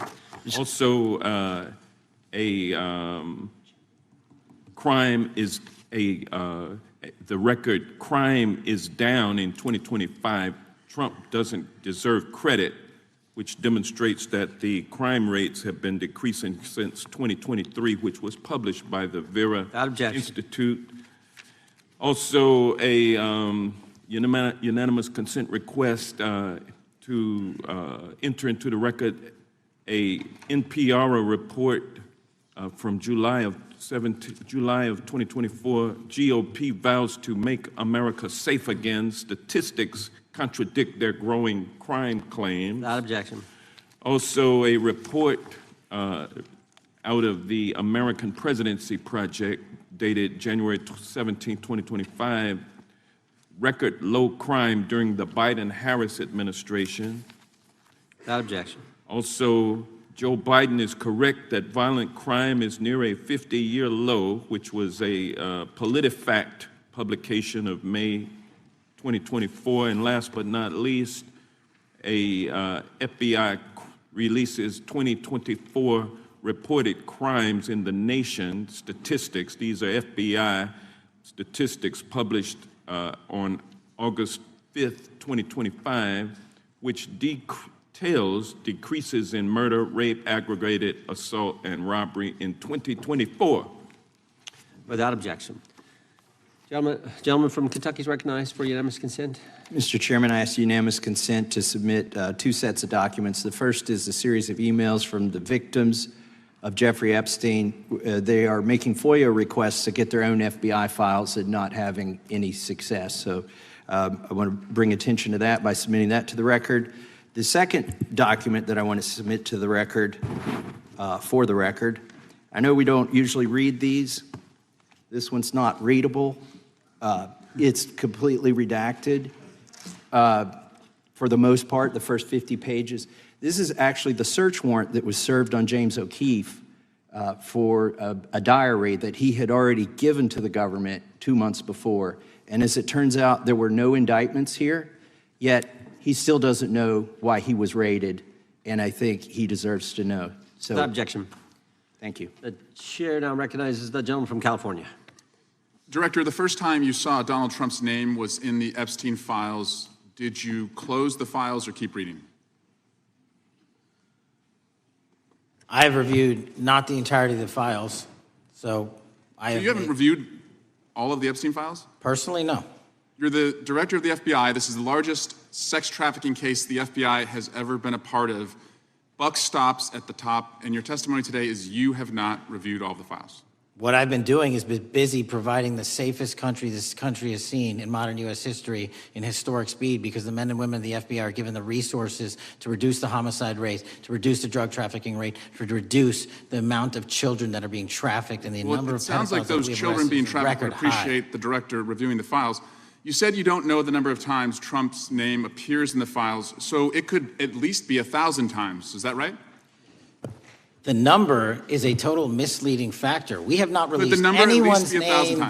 Also, crime is the record crime is down in 2025. Trump doesn't deserve credit, which demonstrates that the crime rates have been decreasing since 2023, which was published by the Vera Institute. Also, a unanimous consent request to enter into the record a NPR report from July of 2024. GOP vows to make America safe again. Statistics contradict their growing crime claims. Without objection. Also, a report out of the American Presidency Project dated January 17, 2025, record low crime during the Biden-Harris administration. Without objection. Also, Joe Biden is correct that violent crime is near a 50-year low, which was a PolitiFact publication of May 2024. And last but not least, a FBI releases 2024 reported crimes in the nation statistics. These are FBI statistics published on August 5th, 2025, which details decreases in murder, rape, aggravated assault, and robbery in 2024. Without objection. Gentleman from Kentucky is recognized for unanimous consent. Mr. Chairman, I ask unanimous consent to submit two sets of documents. The first is a series of emails from the victims of Jeffrey Epstein. They are making FOIA requests to get their own FBI files and not having any success. So I want to bring attention to that by submitting that to the record. The second document that I want to submit to the record, for the record, I know we don't usually read these. This one's not readable. It's completely redacted for the most part, the first 50 pages. This is actually the search warrant that was served on James O'Keefe for a diary that he had already given to the government 2 months before. And as it turns out, there were no indictments here, yet he still doesn't know why he was raided, and I think he deserves to know. So, without objection. Thank you. The chair now recognizes the gentleman from California. Director, the first time you saw Donald Trump's name was in the Epstein files. Did you close the files or keep reading? I have reviewed not the entirety of the files, so you haven't reviewed all of the Epstein files? Personally, no. You're the director of the FBI. This is the largest sex trafficking case the FBI has ever been a part of. Buck stops at the top, and your testimony today is you have not reviewed all of the files. What I've been doing is been busy providing the safest country this country has seen in modern U.S. history in historic speed, because the men and women of the FBI are given the resources to reduce the homicide rate, to reduce the drug trafficking rate, to reduce the amount of children that are being trafficked and the number of pedophiles. It sounds like those children being trafficked would appreciate the director reviewing the files. You said you don't know the number of times Trump's name appears in the files, so it could at least be 1,000 times. Is that right? The number is a total misleading factor. We have not released anyone's name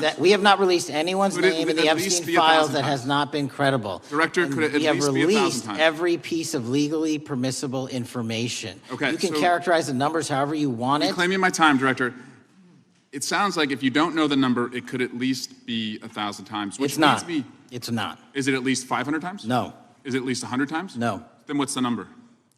in the Epstein files that has not been credible. Director, could it at least be 1,000 times? We have released every piece of legally permissible information. Okay, you can characterize the numbers however you want it. Reclaiming my time, Director. It sounds like if you don't know the number, it could at least be 1,000 times. Which it's not. Me, it's not. Is it at least 500 times? No. Is it at least 100 times? No. Then what's the number?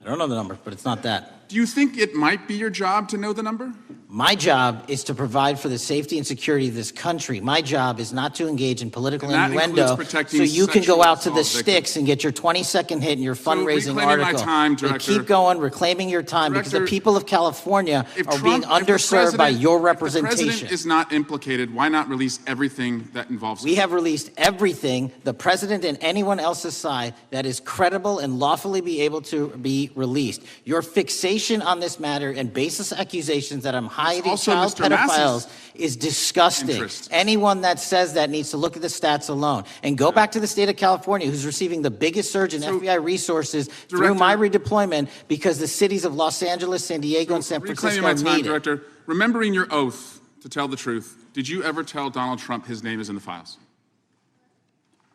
I don't know the number, but it's not that. Do you think it might be your job to know the number? My job is to provide for the safety and security of this country. My job is not to engage in political innuendo so you can go out to the sticks and get your 20-second hit in your fundraising article. Director, keep going, reclaiming your time, because the people of California are being underserved by your representation. If the president is not implicated, why not release everything that involves him? We have released everything, the president and anyone else's side, that is credible and lawfully be able to be released. Your fixation on this matter and baseless accusations that I'm hiding child pedophiles is disgusting. Anyone that says that needs to look at the stats alone and go back to the state of California, who's receiving the biggest surge in FBI resources through my redeployment, because the cities of Los Angeles, San Diego, and San Francisco need it. Director, remembering your oath to tell the truth, did you ever tell Donald Trump his name is in the files?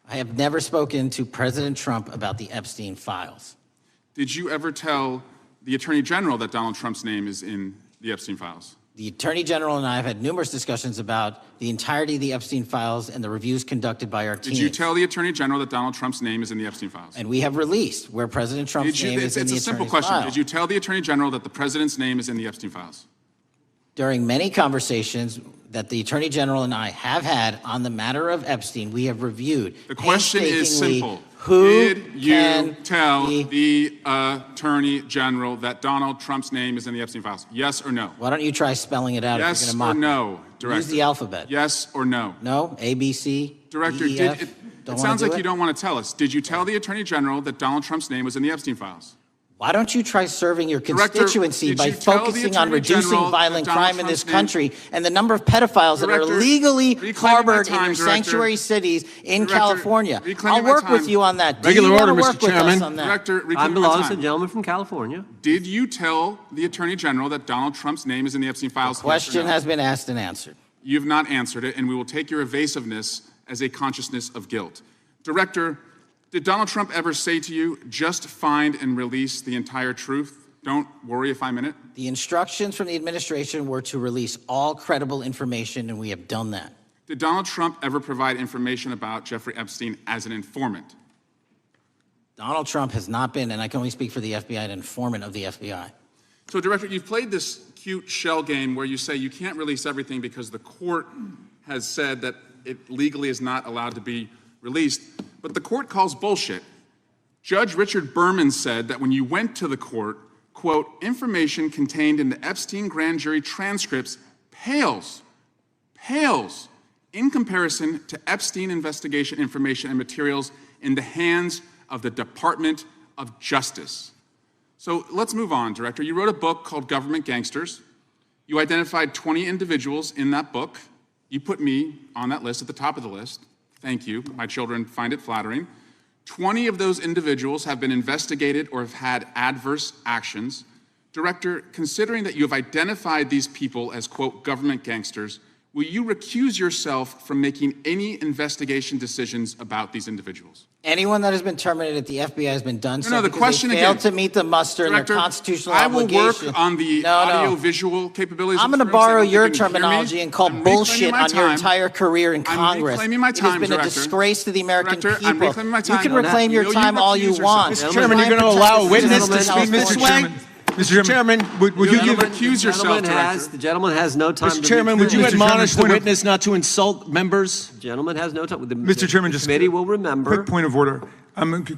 I have never spoken to President Trump about the Epstein files. Did you ever tell the Attorney General that Donald Trump's name is in the Epstein files? The Attorney General and I have had numerous discussions about the entirety of the Epstein files and the reviews conducted by our team. Did you tell the Attorney General that Donald Trump's name is in the Epstein files? And we have released where President Trump's name is in the It's a simple attorney's question. file. Did you tell the Attorney General that the President's name is in the Epstein files? During many conversations that the Attorney General and I have had on the matter of Epstein, we have reviewed. The question is painstakingly simple. Who Did you can tell be- the Attorney General that Donald Trump's name is in the Epstein files? Yes or no? Why don't you try spelling it out if Yes you're or going to mock no, me? Director? Use the alphabet. Yes or no? No? A, B, C, Director, D, E, F? it Don't sounds wanna do like you it? don't want to tell us. Did you tell the Attorney General that Donald Trump's name was in the Epstein files? Why don't you try serving your Director, constituency did by you tell the focusing on Attorney reducing General violent that Donald crime in this Trump's name- country and the number of pedophiles that are Director, legally reclaiming my harbored in time, your Director. sanctuary cities in Director, California? reclaiming I'll my work with time. you on that. Do Regular you wanna order, Mr. work with us Chairman. on that? Director, Time reclaiming my belongs to the time. gentleman from California. Did you tell the Attorney General that Donald Trump's name is in the Epstein files? Yes or Question no? has been asked and answered. You've not answered it, and we will take your evasiveness as a consciousness of guilt. Director, did Donald Trump ever say to you, just find and release the entire truth? Don't worry if I'm in it? The instructions from the administration were to release all credible information, and we have done that. Did Donald Trump ever provide information about Jeffrey Epstein as an informant? Donald Trump has not been, and I can only speak for the FBI, an informant of the FBI. So, Director, you've played this cute shell game where you say you can't release everything because the court has said that it legally is not allowed to be released, but the court calls bullshit. Judge Richard Berman said that when you went to the court, quote, information contained in the Epstein grand jury transcripts pales in comparison to Epstein investigation information and materials in the hands of the Department of Justice. So let's move on, Director. You wrote a book called Government Gangsters. You identified 20 individuals in that book. You put me on that list, at the top of the list. Thank you. My children find it flattering. 20 of those individuals have been investigated or have had adverse actions. Director, considering that you have identified these people as, quote, government gangsters, will you recuse yourself from making any investigation decisions about these individuals? Anyone that has been terminated at the FBI has been done so the because question they failed again. to meet the muster in Director, their constitutional I will obligation. work on the audio-visual capabilities. I'm of going to Kirk, so borrow that you your can hear me. terminology and call I'm reclaiming bullshit my on your time. entire career in I'm Congress. reclaiming my It has time, been a Director. disgrace to the American Director, I'm people. reclaiming my You time. can Will reclaim your you time all you recuse want. yourself? Mr. Chairman, you're going to allow a witness to speak this way? Mr. Chairman, would you give recuse yourself, The gentleman has no time. Mr. Chairman, would you Mr. Chairman, admonish the point of- witness not to insult members? The gentleman has no time. Mr. Chairman, the just committee will remember. quick point of order.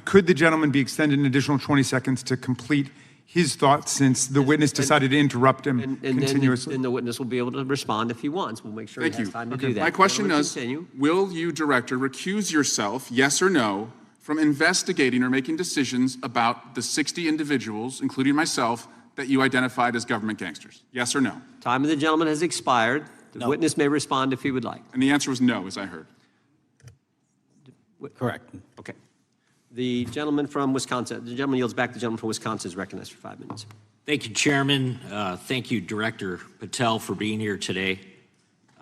Could the gentleman be extended an additional 20 seconds to complete his thoughts since the witness decided to interrupt him And continuously? then the witness will be able to respond if he wants. We'll make sure Thank he has you. time to do that. My question Gentlemen, is, continue. will you, Director, recuse yourself, yes or no, from investigating or making decisions about the 60 individuals, including myself, that you identified as government gangsters? Yes or no? Time of the gentleman has expired. The witness may respond if he would like. And the answer was no, as I heard. Correct. Okay. The gentleman from Wisconsin, the gentleman yields back. The gentleman from Wisconsin is recognized for 5 minutes. Thank you, Chairman. Thank you, Director Patel, for being here today.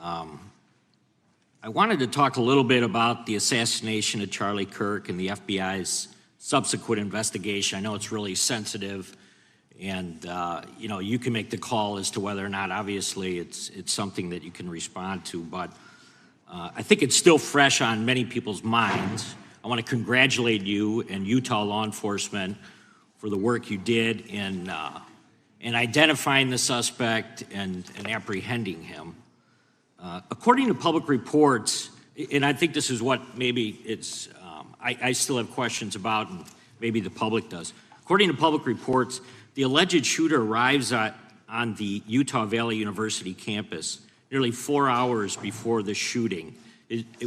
I wanted to talk a little bit about the assassination of Charlie Kirk and the FBI's subsequent investigation. I know it's really sensitive, and you can make the call as to whether or not, obviously, it's something that you can respond to, but I think it's still fresh on many people's minds. I want to congratulate you and Utah law enforcement for the work you did in identifying the suspect and apprehending him. According to public reports, and I think this is what maybe it's, I still have questions about, and maybe the public does. According to public reports, the alleged shooter arrives on the Utah Valley University campus nearly 4 hours before the shooting.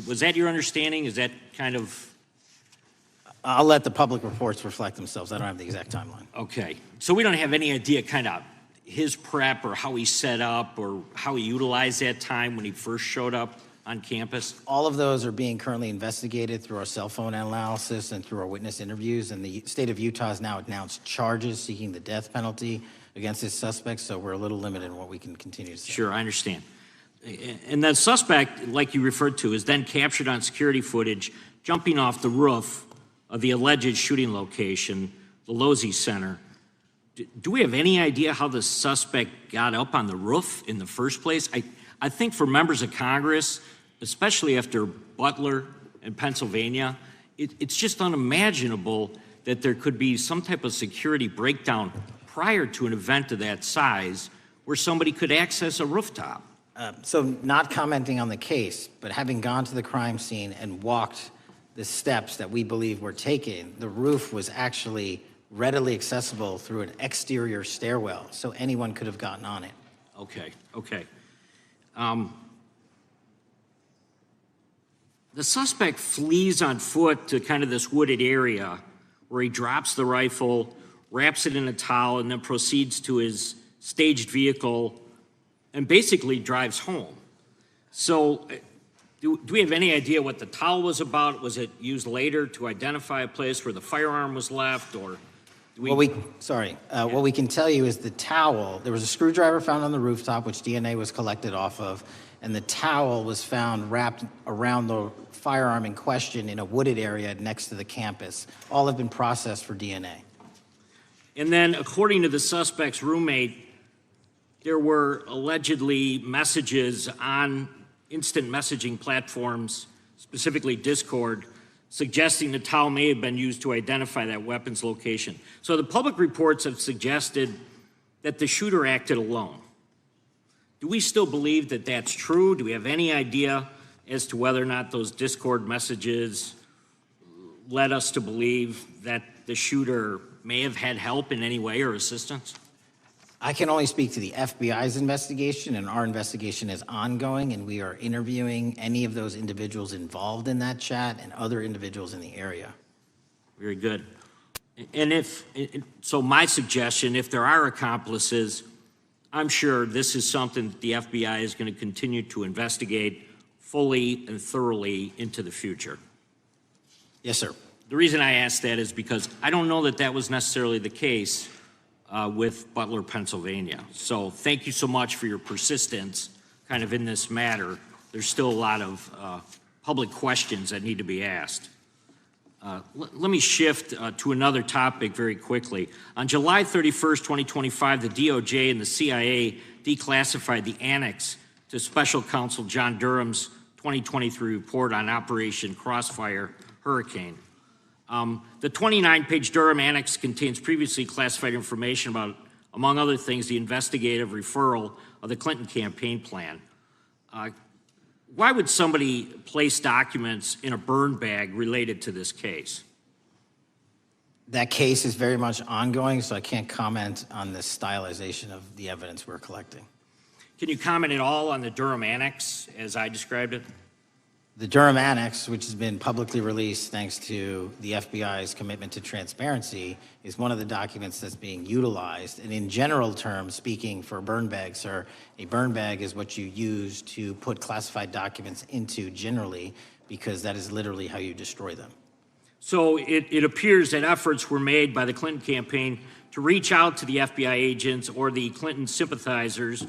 Was that your understanding? Is that kind of? I'll let the public reports reflect themselves. I don't have the exact timeline. Okay, so we don't have any idea kind of his prep or how he set up or how he utilized that time when he first showed up on campus? All of those are being currently investigated through our cell phone analysis and through our witness interviews, and the state of Utah has now announced charges seeking the death penalty against this suspect, so we're a little limited in what we can continue to say. Sure, I understand. And the suspect, like you referred to, is then captured on security footage jumping off the roof of the alleged shooting location, the Losey Center. Do we have any idea how the suspect got up on the roof in the first place? I think for members of Congress, especially after Butler in Pennsylvania, it's just unimaginable that there could be some type of security breakdown prior to an event of that size where somebody could access a rooftop. So not commenting on the case, but having gone to the crime scene and walked the steps that we believe were taken, the roof was actually readily accessible through an exterior stairwell, so anyone could have gotten on it. Okay. The suspect flees on foot to kind of this wooded area where he drops the rifle, wraps it in a towel, and then proceeds to his staged vehicle and basically drives home. So do we have any idea what the towel was about? Was it used later to identify a place where the firearm was left, or What we can tell you is the towel, there was a screwdriver found on the rooftop, which DNA was collected off of, and the towel was found wrapped around the firearm in question in a wooded area next to the campus. All have been processed for DNA. And then, according to the suspect's roommate, there were allegedly messages on instant messaging platforms, specifically Discord, suggesting the towel may have been used to identify that weapon's location. So the public reports have suggested that the shooter acted alone. Do we still believe that that's true? Do we have any idea as to whether or not those Discord messages led us to believe that the shooter may have had help in any way or assistance? I can only speak to the FBI's investigation, and our investigation is ongoing, and we are interviewing any of those individuals involved in that chat and other individuals in the area. Very good. And so my suggestion, if there are accomplices, I'm sure this is something that the FBI is going to continue to investigate fully and thoroughly into the future. Yes, sir. The reason I ask that is because I don't know that that was necessarily the case with Butler, Pennsylvania. So thank you so much for your persistence kind of in this matter. There's still a lot of public questions that need to be asked. Let me shift to another topic very quickly. On July 31st, 2025, the DOJ and the CIA declassified the annex to Special Counsel John Durham's 2023 report on Operation Crossfire Hurricane. The 29-page Durham annex contains previously classified information about, among other things, the investigative referral of the Clinton campaign plan. Why would somebody place documents in a burn bag related to this case? That case is very much ongoing, so I can't comment on the stylization of the evidence we're collecting. Can you comment at all on the Durham annex as I described it? The Durham Annex, which has been publicly released thanks to the FBI's commitment to transparency, is one of the documents that's being utilized. And in general terms, speaking for burn bags, sir, a burn bag is what you use to put classified documents into generally, because that is literally how you destroy them. So it appears that efforts were made by the Clinton campaign to reach out to the FBI agents or the Clinton sympathizers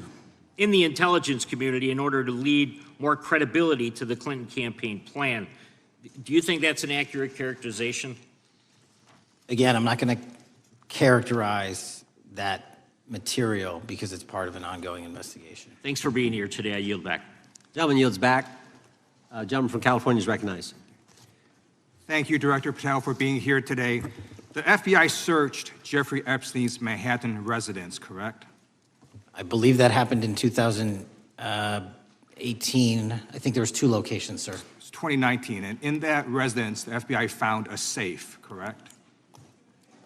in the intelligence community in order to lead more credibility to the Clinton campaign plan. Do you think that's an accurate characterization? Again, I'm not going to characterize that material because it's part of an ongoing investigation. Thanks for being here today. I yield back. Gentleman yields back. Gentleman from California is recognized. Thank you, Director Patel, for being here today. The FBI searched Jeffrey Epstein's Manhattan residence, correct? I believe that happened in 2018. I think there was 2 locations, sir. It's 2019, and in that residence, the FBI found a safe, correct?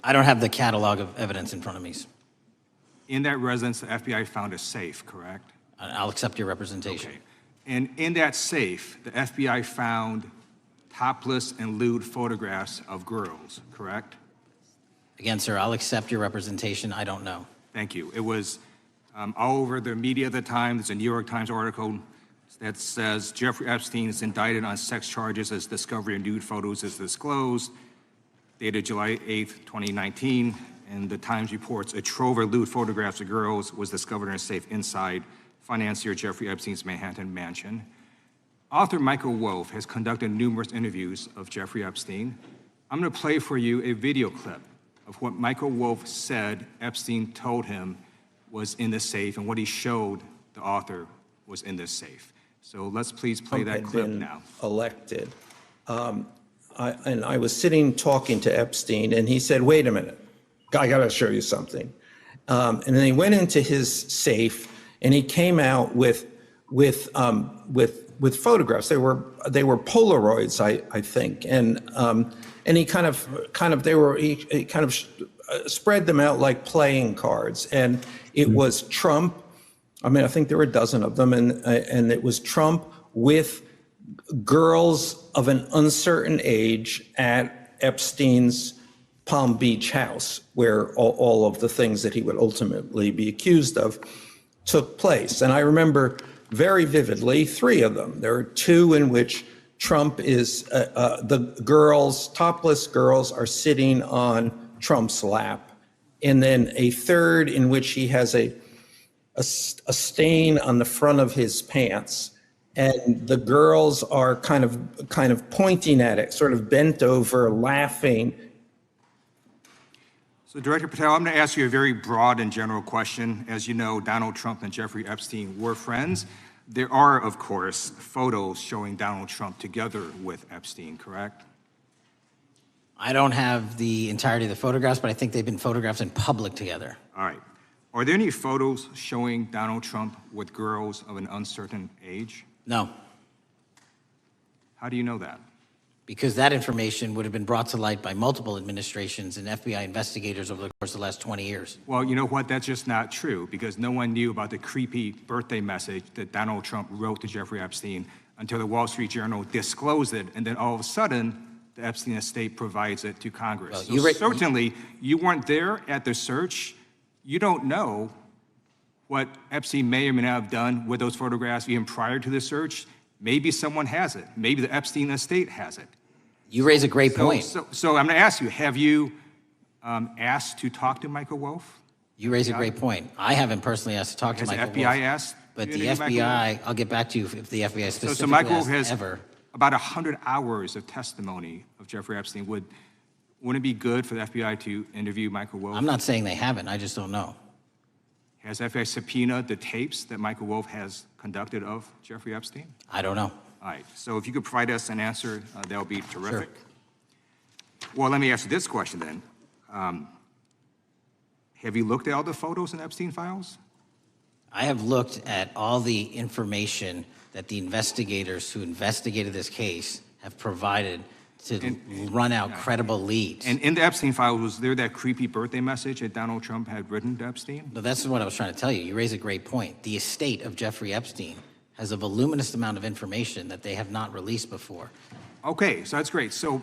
I don't have the catalog of evidence in front of me. In that residence, the FBI found a safe, correct? I'll accept your representation. Okay. And in that safe, the FBI found topless and lewd photographs of girls, correct? Again, sir, I'll accept your representation. I don't know. Thank you. It was all over the media at the time. There's a New York Times article that says Jeffrey Epstein is indicted on sex charges as discovery of nude photos is disclosed, dated July 8th, 2019. And the Times reports a trove of lewd photographs of girls was discovered in a safe inside financier Jeffrey Epstein's Manhattan mansion. Author Michael Wolff has conducted numerous interviews of Jeffrey Epstein. I'm going to play for you a video clip of what Michael Wolff said Epstein told him was in the safe and what he showed the author was in this safe. So let's please play that clip now. Elected. I was sitting talking to Epstein, and he said, "Wait a minute, I got to show you something." And then he went into his safe, and he came out with photographs. They were Polaroids, I think, and he kind of spread them out like playing cards, and it was Trump. I mean, I think there were a dozen of them, and it was Trump with girls of an uncertain age at Epstein's Palm Beach house, where all of the things that he would ultimately be accused of took place. And I remember very vividly 3 of them. There are 2 in which Trump is, the girls, topless girls, are sitting on Trump's lap. And then a 3rd in which he has a stain on the front of his pants, and the girls are kind of pointing at it, sort of bent over, laughing. So Director Patel, I'm going to ask you a very broad and general question. As you know, Donald Trump and Jeffrey Epstein were friends. There are, of course, photos showing Donald Trump together with Epstein, correct? I don't have the entirety of the photographs, but I think they've been photographed in public together. All right. Are there any photos showing Donald Trump with girls of an uncertain age? No. How do you know that? Because that information would have been brought to light by multiple administrations and FBI investigators over the course of the last 20 years. Well, you know what? That's just not true, because no one knew about the creepy birthday message that Donald Trump wrote to Jeffrey Epstein until the Wall Street Journal disclosed it, and then all of a sudden, the Epstein estate provides it to Congress. Well, so certainly, you weren't there at the search. You don't know what Epstein may or may not have done with those photographs even prior to the search. Maybe someone has it. Maybe the Epstein estate has it. You raise a great point. So I'm going to ask you, have you asked to talk to Michael Wolff? You raise a great point. I haven't personally asked to talk to Michael Wolff. Has the FBI asked? But the FBI, I'll get back to you if the FBI specifically so Michael Wolff has ever. About 100 hours of testimony of Jeffrey Epstein. Wouldn't it be good for the FBI to interview Michael Wolff? I'm not saying they haven't. I just don't know. Has FBI subpoenaed the tapes that Michael Wolff has conducted of Jeffrey Epstein? I don't know. All right. So if you could provide us an answer, that would be terrific. Sure. Well, let me ask you this question then. Have you looked at all the photos in Epstein files? I have looked at all the information that the investigators who investigated this case have provided to run out credible leads. And in the Epstein files, was there that creepy birthday message that Donald Trump had written to Epstein? No, that's what I was trying to tell you. You raise a great point. The estate of Jeffrey Epstein has a voluminous amount of information that they have not released before. Okay, so that's great. So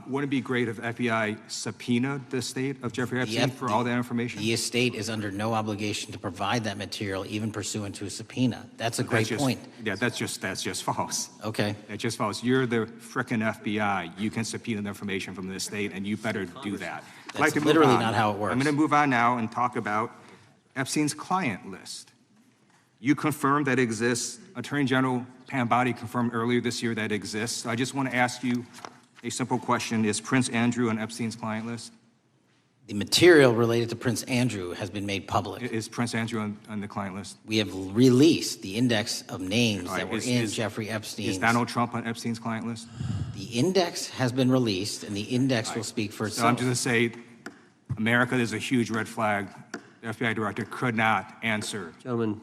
wouldn't it be great if FBI subpoenaed the estate of Jeffrey Epstein for all that information? The estate is under no obligation to provide that material, even pursuant to a subpoena. That's a great point. Yeah, that's just false. Okay. That's just false. You're the frickin' FBI. You can subpoena the information from the estate, and you better do that. That's literally not how it works. I'm going to move on now and talk about Epstein's client list. You confirmed that it exists. Attorney General Pam Bondi confirmed earlier this year that it exists. So I just want to ask you a simple question. Is Prince Andrew on Epstein's client list? The material related to Prince Andrew has been made public. Is Prince Andrew on the client list? We have released the index of names that were in Jeffrey Epstein's. Is Donald Trump on Epstein's client list? The index has been released, and the index will speak for itself. So I'm just going to say, America, there's a huge red flag. The FBI director could not answer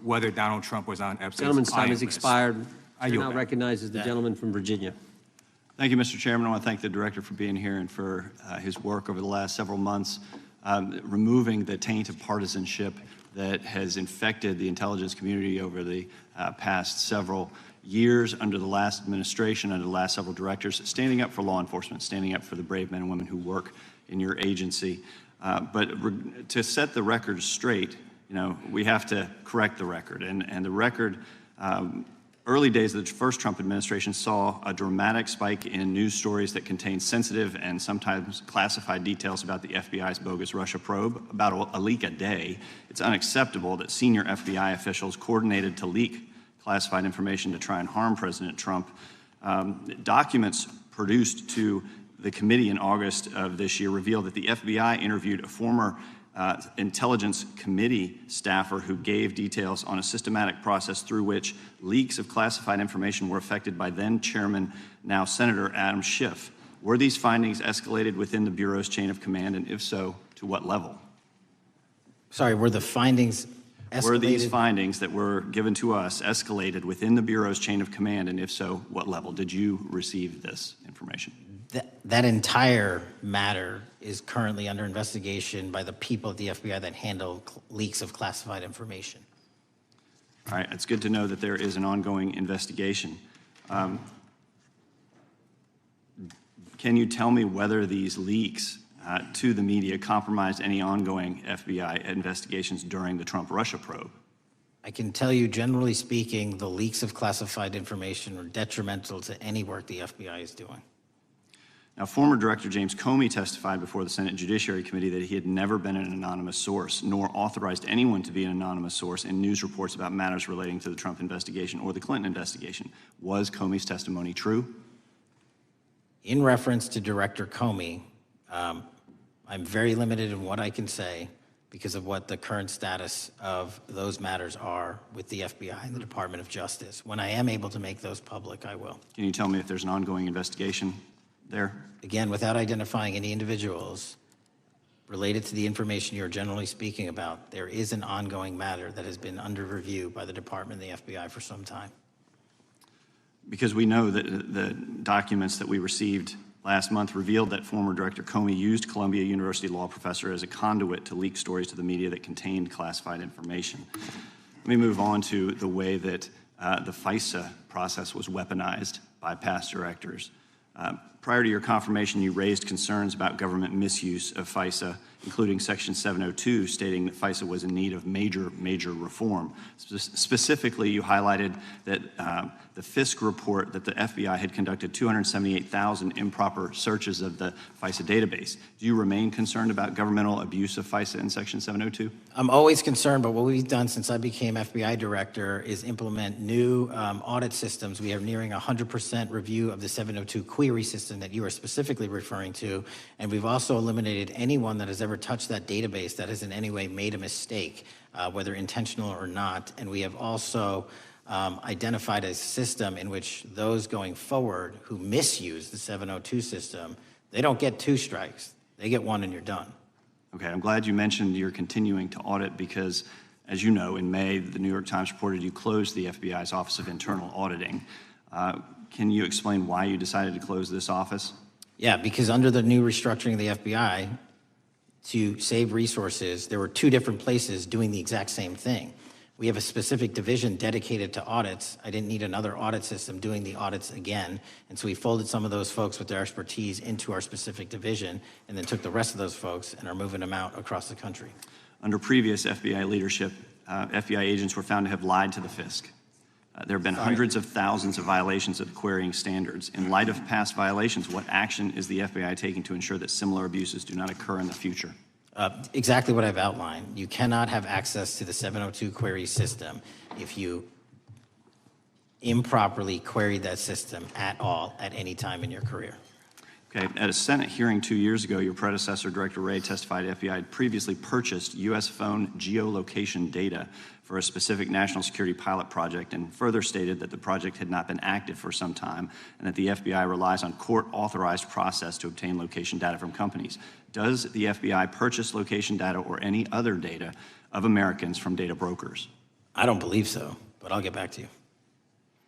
whether Donald Trump was on Epstein's client list. Gentleman's time has expired. I now recognizes the gentleman from Virginia. Thank you, Mr. Chairman. I want to thank the director for being here and for his work over the last several months, removing the taint of partisanship that has infected the intelligence community over the past several years under the last administration, under the last several directors, standing up for law enforcement, standing up for the brave men and women who work in your agency. But to set the record straight, we have to correct the record. And the record, early days of the first Trump administration saw a dramatic spike in news stories that contained sensitive and sometimes classified details about the FBI's bogus Russia probe, about a leak a day. It's unacceptable that senior FBI officials coordinated to leak classified information to try and harm President Trump. Documents produced to the committee in August of this year revealed that the FBI interviewed a former Intelligence Committee staffer who gave details on a systematic process through which leaks of classified information were affected by then Chairman, now Senator Adam Schiff. Were these findings escalated within the Bureau's chain of command, and if so, to what level? Sorry, were the findings escalated? Were these findings that were given to us escalated within the Bureau's chain of command, and if so, what level? Did you receive this information? That entire matter is currently under investigation by the people at the FBI that handle leaks of classified information. All right, it's good to know that there is an ongoing investigation. Can you tell me whether these leaks to the media compromised any ongoing FBI investigations during the Trump-Russia probe? I can tell you, generally speaking, the leaks of classified information are detrimental to any work the FBI is doing. Now, former Director James Comey testified before the Senate Judiciary Committee that he had never been an anonymous source, nor authorized anyone to be an anonymous source in news reports about matters relating to the Trump investigation or the Clinton investigation. Was Comey's testimony true? In reference to Director Comey, I'm very limited in what I can say because of what the current status of those matters are with the FBI and the Department of Justice. When I am able to make those public, I will. Can you tell me if there's an ongoing investigation there? Again, without identifying any individuals related to the information you're generally speaking about, there is an ongoing matter that has been under review by the Department and the FBI for some time. Because we know that the documents that we received last month revealed that former Director Comey used Columbia University law professor as a conduit to leak stories to the media that contained classified information. Let me move on to the way that the FISA process was weaponized by past directors. Prior to your confirmation, you raised concerns about government misuse of FISA, including Section 702, stating that FISA was in need of major reform. Specifically, you highlighted that the FISC report that the FBI had conducted 278,000 improper searches of the FISA database. Do you remain concerned about governmental abuse of FISA in Section 702? I'm always concerned, but what we've done since I became FBI director is implement new audit systems. We are nearing 100% review of the 702 query system that you are specifically referring to, and we've also eliminated anyone that has ever touched that database that has in any way made a mistake, whether intentional or not. And we have also identified a system in which those going forward who misuse the 702 system, they don't get 2 strikes. They get 1 and you're done. Okay, I'm glad you mentioned you're continuing to audit because, as you know, in May, the New York Times reported you closed the FBI's Office of Internal Auditing. Can you explain why you decided to close this office? Yeah, because under the new restructuring of the FBI, to save resources, there were 2 different places doing the exact same thing. We have a specific division dedicated to audits. I didn't need another audit system doing the audits again. And so we folded some of those folks with their expertise into our specific division and then took the rest of those folks and are moving them out across the country. Under previous FBI leadership, FBI agents were found to have lied to the FISC. There have been hundreds of thousands of violations of the querying standards. In light of past violations, what action is the FBI taking to ensure that similar abuses do not occur in the future? Exactly what I've outlined. You cannot have access to the 702 query system if you improperly queried that system at all at any time in your career. Okay, at a Senate hearing 2 years ago, your predecessor, Director Wray, testified FBI had previously purchased U.S. phone geolocation data for a specific national security pilot project and further stated that the project had not been active for some time and that the FBI relies on court-authorized process to obtain location data from companies. Does the FBI purchase location data or any other data of Americans from data brokers? I don't believe so, but I'll get back to you.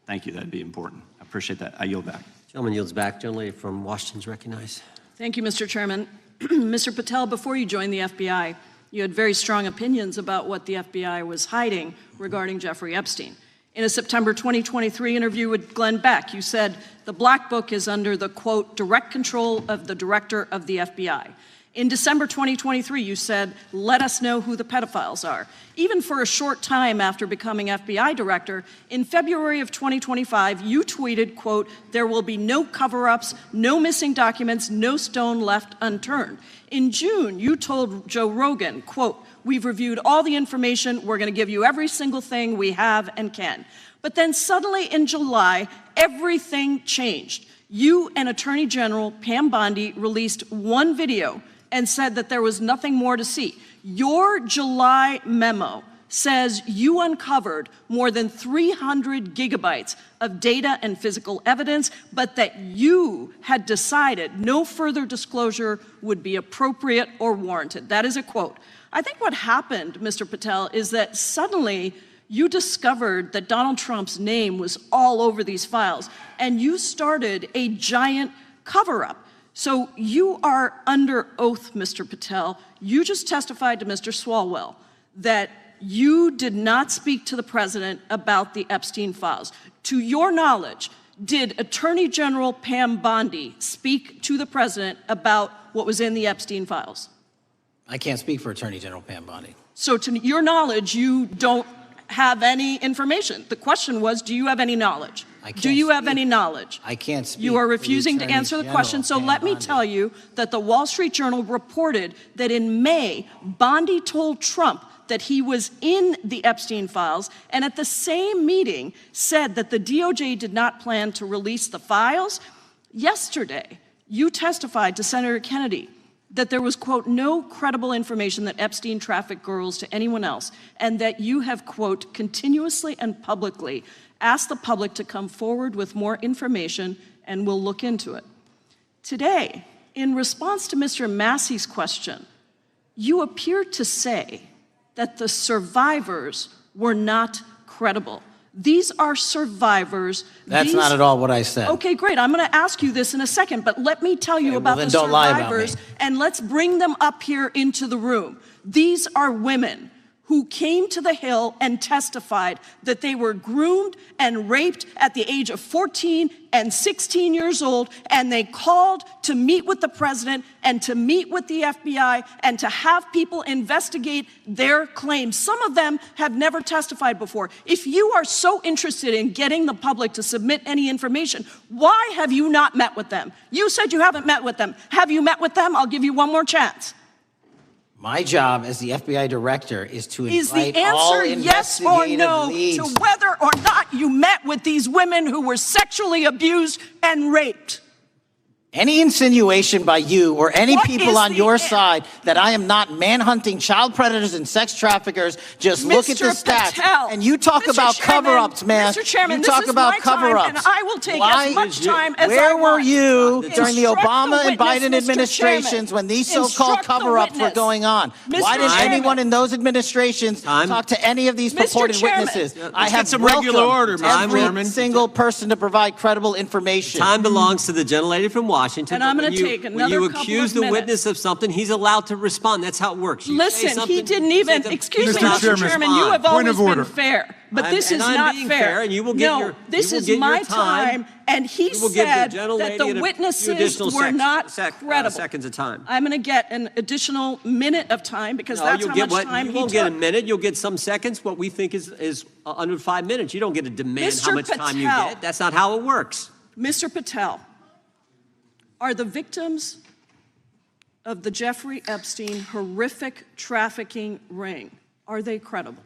Thank you, that'd be important. I appreciate that. I yield back. Gentleman yields back. Gentleman from Washington's recognized. Thank you, Mr. Chairman. Mr. Patel, before you joined the FBI, you had very strong opinions about what the FBI was hiding regarding Jeffrey Epstein. In a September 2023 interview with Glenn Beck, you said the Black Book is under the, quote, direct control of the director of the FBI. In December 2023, you said, let us know who the pedophiles are. Even for a short time after becoming FBI director, in February of 2025, you tweeted, quote, there will be no cover-ups, no missing documents, no stone left unturned. In June, you told Joe Rogan, quote, we've reviewed all the information, we're gonna give you every single thing we have and can. But then suddenly in July, everything changed. You and Attorney General Pam Bondi released one video and said that there was nothing more to see. Your July memo says you uncovered more than 300 gigabytes of data and physical evidence, but that you had decided no further disclosure would be appropriate or warranted. That is a quote. I think what happened, Mr. Patel, is that suddenly you discovered that Donald Trump's name was all over these files, and you started a giant cover-up. So you are under oath, Mr. Patel. You just testified to Mr. Swalwell that you did not speak to the president about the Epstein files. To your knowledge, did Attorney General Pam Bondi speak to the president about what was in the Epstein files? I can't speak for Attorney General Pam Bondi. So to your knowledge, you don't have any information. The question was, do you have any knowledge? Do you have any knowledge? I can't speak. You are for the refusing to Attorney answer the General, question, so Pam let me Bondi. tell you that the Wall Street Journal reported that in May, Bondi told Trump that he was in the Epstein files, and at the same meeting said that the DOJ did not plan to release the files. Yesterday, you testified to Senator Kennedy that there was, quote, no credible information that Epstein trafficked girls to anyone else, and that you have, quote, continuously and publicly asked the public to come forward with more information, and we'll look into it. Today, in response to Mr. Massey's question, you appeared to say that the survivors were not credible. These are survivors. That's not at all what I said. Okay, great. I'm going to ask you this in a second, but let me tell you about then the don't lie about survivors, me. and let's bring them up here into the room. These are women who came to the Hill and testified that they were groomed and raped at the age of 14 and 16 years old, and they called to meet with the president and to meet with the FBI and to have people investigate their claims. Some of them have never testified before. If you are so interested in getting the public to submit any information, why have you not met with them? You said you haven't met with them. Have you met with them? I'll give you one more chance. My job as the FBI director is to Is invite the all answer yes or investigative no leads. to whether or not you met with these women who were sexually abused and raped? Any insinuation by you or any What people is on the your an- side that I am not manhunting child predators and sex traffickers, just look at the Mr. stats. Patel, And you talk Mr. about Chairman, cover-ups, man. Mr. Chairman, you this talk is about my time, cover-ups. and I will take as much time as I Where were want. you during the Instruct Obama the and Biden witness, Mr. administrations Chairman. when these so-called Instruct the cover-ups were witness. going on? Mr. Why didn't Chairman. anyone in those administrations talk to any of these Mr. purported Chairman. witnesses? Let's I get have some regular order, Mr. every Chairman. single person to provide credible information. Time belongs to the gentlelady from Washington. And I'm but gonna when you- take when another you couple accuse of the minutes. witness of something, he's allowed to respond. That's how it works. You say Listen, something, he didn't you say even, the- excuse me, he's allowed to Mr. Chairman, you have respond. Point always of been order. fair, but this And is I'm not being fair. fair, and you will get No, your- this you will is get your my time. time, and he You will give the said gentlelady that the a few witnesses additional were not credible. seconds of time. I'm going to get an additional minute of time because No, that's you'll how get much what time you he won't get a took. minute. You'll get some seconds. What we think is under 5 minutes. You don't get to demand how Mr. much time you Patel. get. That's not how it works. Mr. Patel, are the victims of the Jeffrey Epstein horrific trafficking ring, are they credible?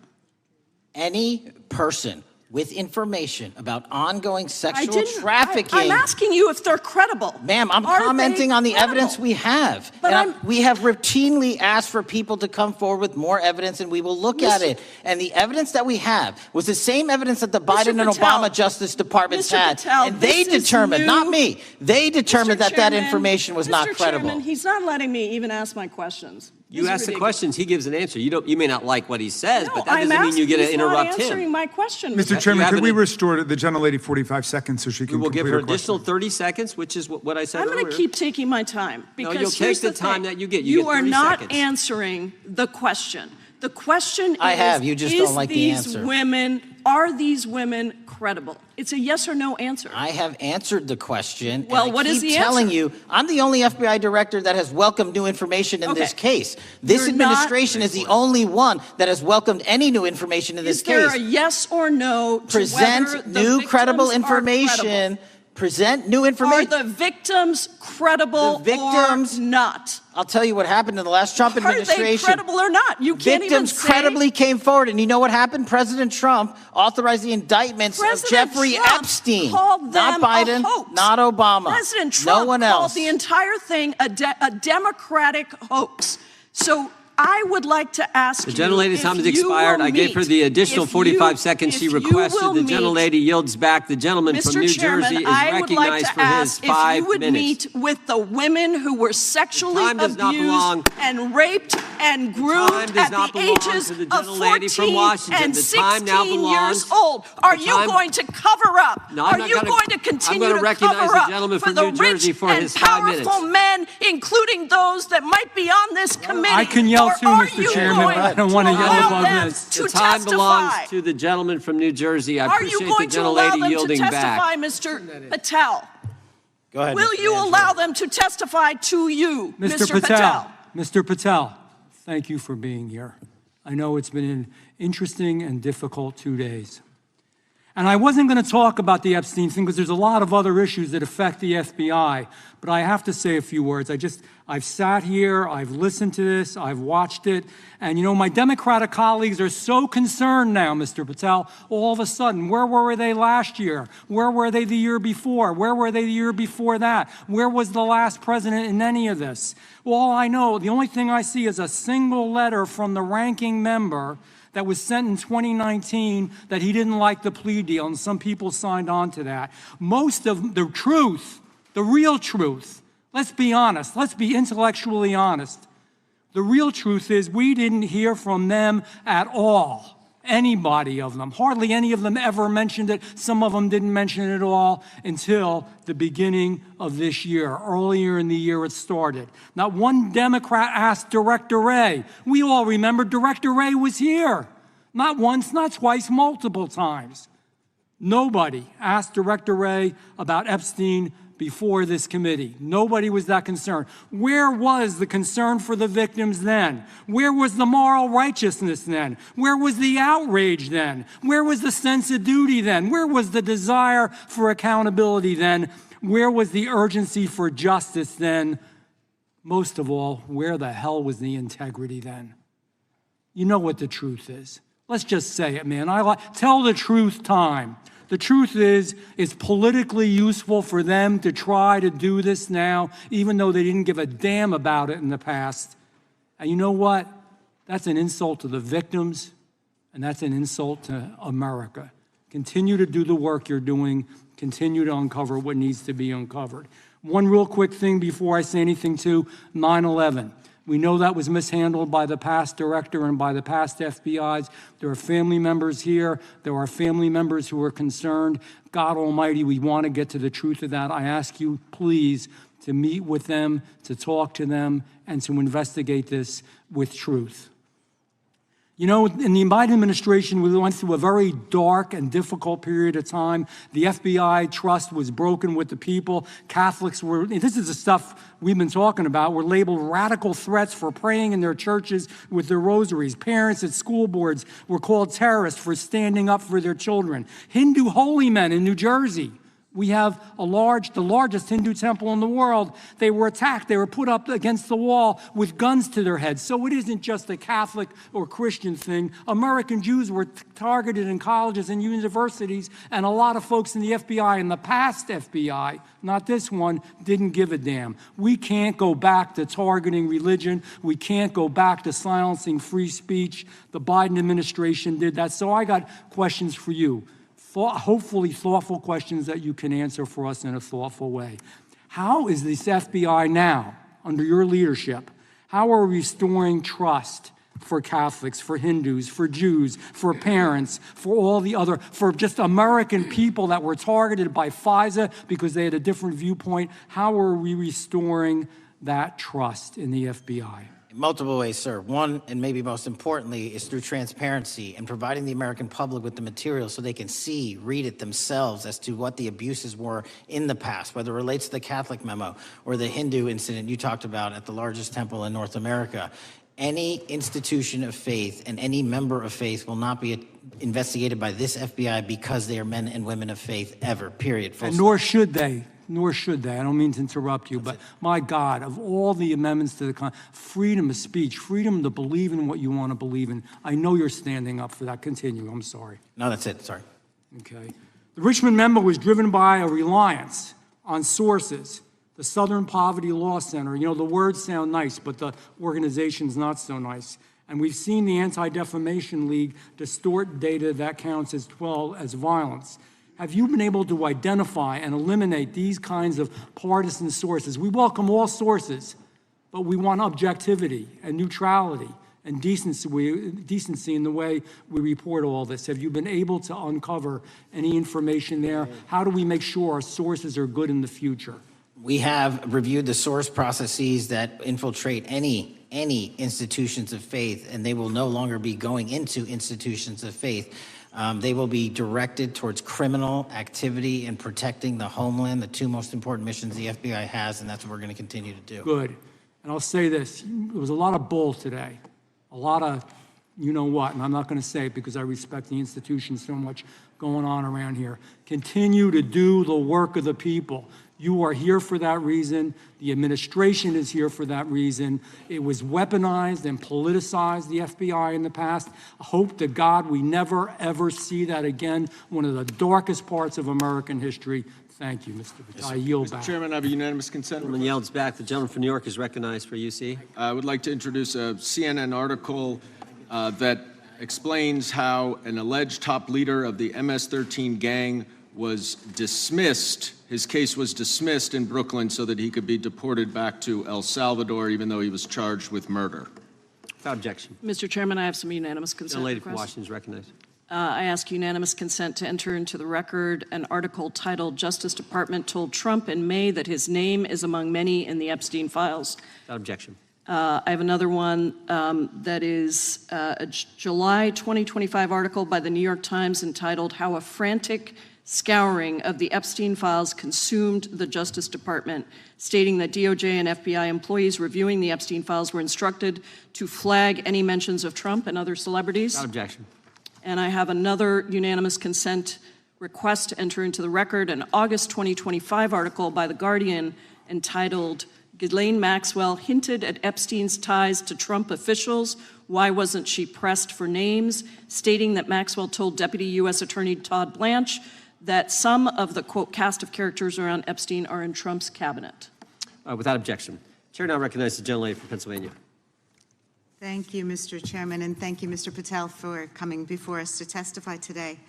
Any person with information about ongoing sexual didn't- trafficking. I'm asking you if they're credible. Ma'am, I'm Are they commenting on the credible? evidence we have. But And we have routinely asked for people to come forward with more evidence, and we will look at Mr. it. And the evidence that we have was the same evidence that the Biden and Patel, Obama Justice Departments Mr. had. Patel, And they this is determined, not new. me, they determined that that Chairman, information was not Mr. credible. Chairman, he's not letting me even ask my questions. You This is ask the ridiculous. questions, he gives an answer. You may not like what he says, No, but that I'm doesn't mean you get to asking- interrupt He's not answering him. my question. Mr. Chairman, have could we an- restore the gentlelady 45 seconds so she We can will give complete her her question? additional 30 seconds, which is what I said I'm earlier. going to keep taking my time because you'll take here's the the time thing. that you get. You get are 30 not seconds. answering the question. The question I is, have, you just don't like the these answer. are these women credible? It's a yes or no answer. I have answered the question. Well, and I what is keep the telling answer? you, I'm the only FBI director that has welcomed new information in this Okay. case. This You're not- administration is the only one that has welcomed any new information in this Is there case. a yes or no to Present whether the new victims credible are information. credible? present new Are information. the victims credible or not? I'll tell you what happened in the last Trump administration. Are they credible or not? You can't even Victims say. credibly came forward, and you know what happened? President Trump authorized the indictments of Jeffrey Trump Epstein, called not them a Biden, hoax. not Obama, President Trump no one called else. the entire thing a Democratic hoax. So I would like to ask The you, gentlelady's if time has you expired. will I gave her the additional if 45 seconds she if you requested. will The meet- gentlelady yields back. The gentleman from Mr. New Chairman, Jersey is I would like recognized to for his ask if 5 you would minutes. meet with the women who were sexually time does not belong- abused and raped and groomed time does at not the belong ages to the of gentlelady from 14 Washington. and The time now 16 belongs- years old. Are the you time- going to cover up? No, I'm Are not you gonna- going to I'm continue gonna to recognize cover the up gentleman for from the New Jersey rich for and his 5 minutes. powerful men, including those that might be on this committee? I can yell Or too, are Mr. you Chairman, going but I don't want to to yell allow above them this. to The time belongs testify? to the gentleman from New Jersey. I Are you appreciate the going to allow gentlelady them to yielding testify, back. Mr. Patel? Go ahead. Will Mr. you Angelo. allow them to testify to you, Mr. Patel? Mr. Patel, thank you for being here. I know it's been an interesting and difficult 2 days. And I wasn't going to talk about the Epstein thing because there's a lot of other issues that affect the FBI, but I have to say a few words. I've sat here, I've listened to this, I've watched it, and you know, my Democratic colleagues are so concerned now, Mr. Patel, all of a sudden. Where were they last year? Where were they the year before? Where were they the year before that? Where was the last president in any of this? All I know, the only thing I see is a single letter from the ranking member that was sent in 2019 that he didn't like the plea deal, and some people signed on to that. Most of the truth, the real truth, let's be honest, let's be intellectually honest. The real truth is we didn't hear from them at all, anybody of them. Hardly any of them ever mentioned it. Some of them didn't mention it at all until the beginning of this year. Earlier in the year it started. Not one Democrat asked Director Wray. We all remember Director Wray was here. Not once, not twice, multiple times. Nobody asked Director Wray about Epstein before this committee. Nobody was that concerned. Where was the concern for the victims then? Where was the moral righteousness then? Where was the outrage then? Where was the sense of duty then? Where was the desire for accountability then? Where was the urgency for justice then? Most of all, where the hell was the integrity then? You know what the truth is. Let's just say it, man. Tell the truth time. The truth is, it's politically useful for them to try to do this now, even though they didn't give a damn about it in the past. And you know what? That's an insult to the victims, and that's an insult to America. Continue to do the work you're doing. Continue to uncover what needs to be uncovered. One real quick thing before I say anything to 9/11. We know that was mishandled by the past director and by the past FBIs. There are family members here. There are family members who are concerned. God Almighty, we want to get to the truth of that. I ask you, please, to meet with them, to talk to them, and to investigate this with truth. You know, in the Biden administration, we went through a very dark and difficult period of time. The FBI trust was broken with the people. Catholics were, this is the stuff we've been talking about, were labeled radical threats for praying in their churches with their rosaries. Parents at school boards were called terrorists for standing up for their children. Hindu holy men in New Jersey. We have the largest Hindu temple in the world. They were attacked. They were put up against the wall with guns to their heads. So it isn't just a Catholic or Christian thing. American Jews were targeted in colleges and universities, and a lot of folks in the FBI, in the past FBI, not this one, didn't give a damn. We can't go back to targeting religion. We can't go back to silencing free speech. The Biden administration did that. So I got questions for you. Hopefully thoughtful questions that you can answer for us in a thoughtful way. How is this FBI now, under your leadership, how are we restoring trust for Catholics, for Hindus, for Jews, for parents, for all the other, for just American people that were targeted by FISA because they had a different viewpoint? How are we restoring that trust in the FBI? In multiple ways, sir. One, and maybe most importantly, is through transparency and providing the American public with the material so they can see, read it themselves as to what the abuses were in the past, whether it relates to the Catholic memo or the Hindu incident you talked about at the largest temple in North America. Any institution of faith and any member of faith will not be investigated by this FBI because they are men and women of faith ever, period. Full And stop. nor should they. Nor should they. I don't mean to interrupt you, but my God, of all the amendments to the freedom of speech, freedom to believe in what you want to believe in, I know you're standing up for that. Continue. I'm sorry. No, that's it. Sorry. Okay. The Richmond memo was driven by a reliance on sources. The Southern Poverty Law Center, you know, the words sound nice, but the organization's not so nice. And we've seen the Anti-Defamation League distort data that counts as violence. Have you been able to identify and eliminate these kinds of partisan sources? We welcome all sources, but we want objectivity and neutrality and decency in the way we report all this. Have you been able to uncover any information there? How do we make sure our sources are good in the future? We have reviewed the source processes that infiltrate any institutions of faith, and they will no longer be going into institutions of faith. They will be directed towards criminal activity and protecting the homeland, the two most important missions the FBI has, and that's what we're going to continue to do. Good. And I'll say this, there was a lot of bull today, a lot of you know what, and I'm not going to say it because I respect the institution so much going on around here. Continue to do the work of the people. You are here for that reason. The administration is here for that reason. It was weaponized and politicized, the FBI, in the past. I hope to God we never, ever see that again. One of the darkest parts of American history. Thank you, Mr. Patel. I yield back. Mr. Chairman, I have a unanimous consent. Gentleman yields back. The gentleman from New York is recognized for UC. I would like to introduce a CNN article that explains how an alleged top leader of the MS-13 gang was dismissed. His case was dismissed in Brooklyn so that he could be deported back to El Salvador, even though he was charged with murder. Without objection. Mr. Chairman, I have some unanimous consent. The lady from requests. Washington is recognized. I ask unanimous consent to enter into the record an article titled "Justice Department Told Trump in May that his name is among many in the Epstein files." Without objection. I have another one that is a July 2025 article by the New York Times entitled "How a Frantic Scouring of the Epstein Files Consumed the Justice Department," stating that DOJ and FBI employees reviewing the Epstein files were instructed to flag any mentions of Trump and other celebrities. Without objection. And I have another unanimous consent request to enter into the record an August 2025 article by The Guardian entitled "Ghislaine Maxwell Hinted at Epstein's Ties to Trump Officials. Why Wasn't She Pressed for Names?" stating that Maxwell told Deputy U.S. Attorney Todd Blanche that some of the, quote, cast of characters around Epstein are in Trump's cabinet. Without objection. Chair now recognizes the gentlelady from Pennsylvania. Thank you, Mr. Chairman, and thank you, Mr. Patel, for coming before us to testify today.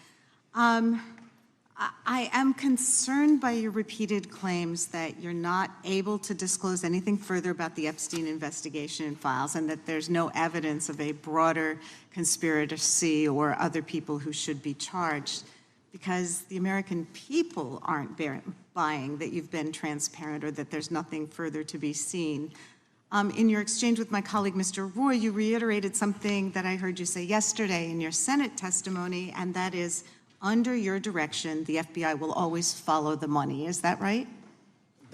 I am concerned by your repeated claims that you're not able to disclose anything further about the Epstein investigation and files, and that there's no evidence of a broader conspiracy or other people who should be charged, because the American people aren't buying that you've been transparent or that there's nothing further to be seen. In your exchange with my colleague, Mr. Roy, you reiterated something that I heard you say yesterday in your Senate testimony, and that is, under your direction, the FBI will always follow the money. Is that right?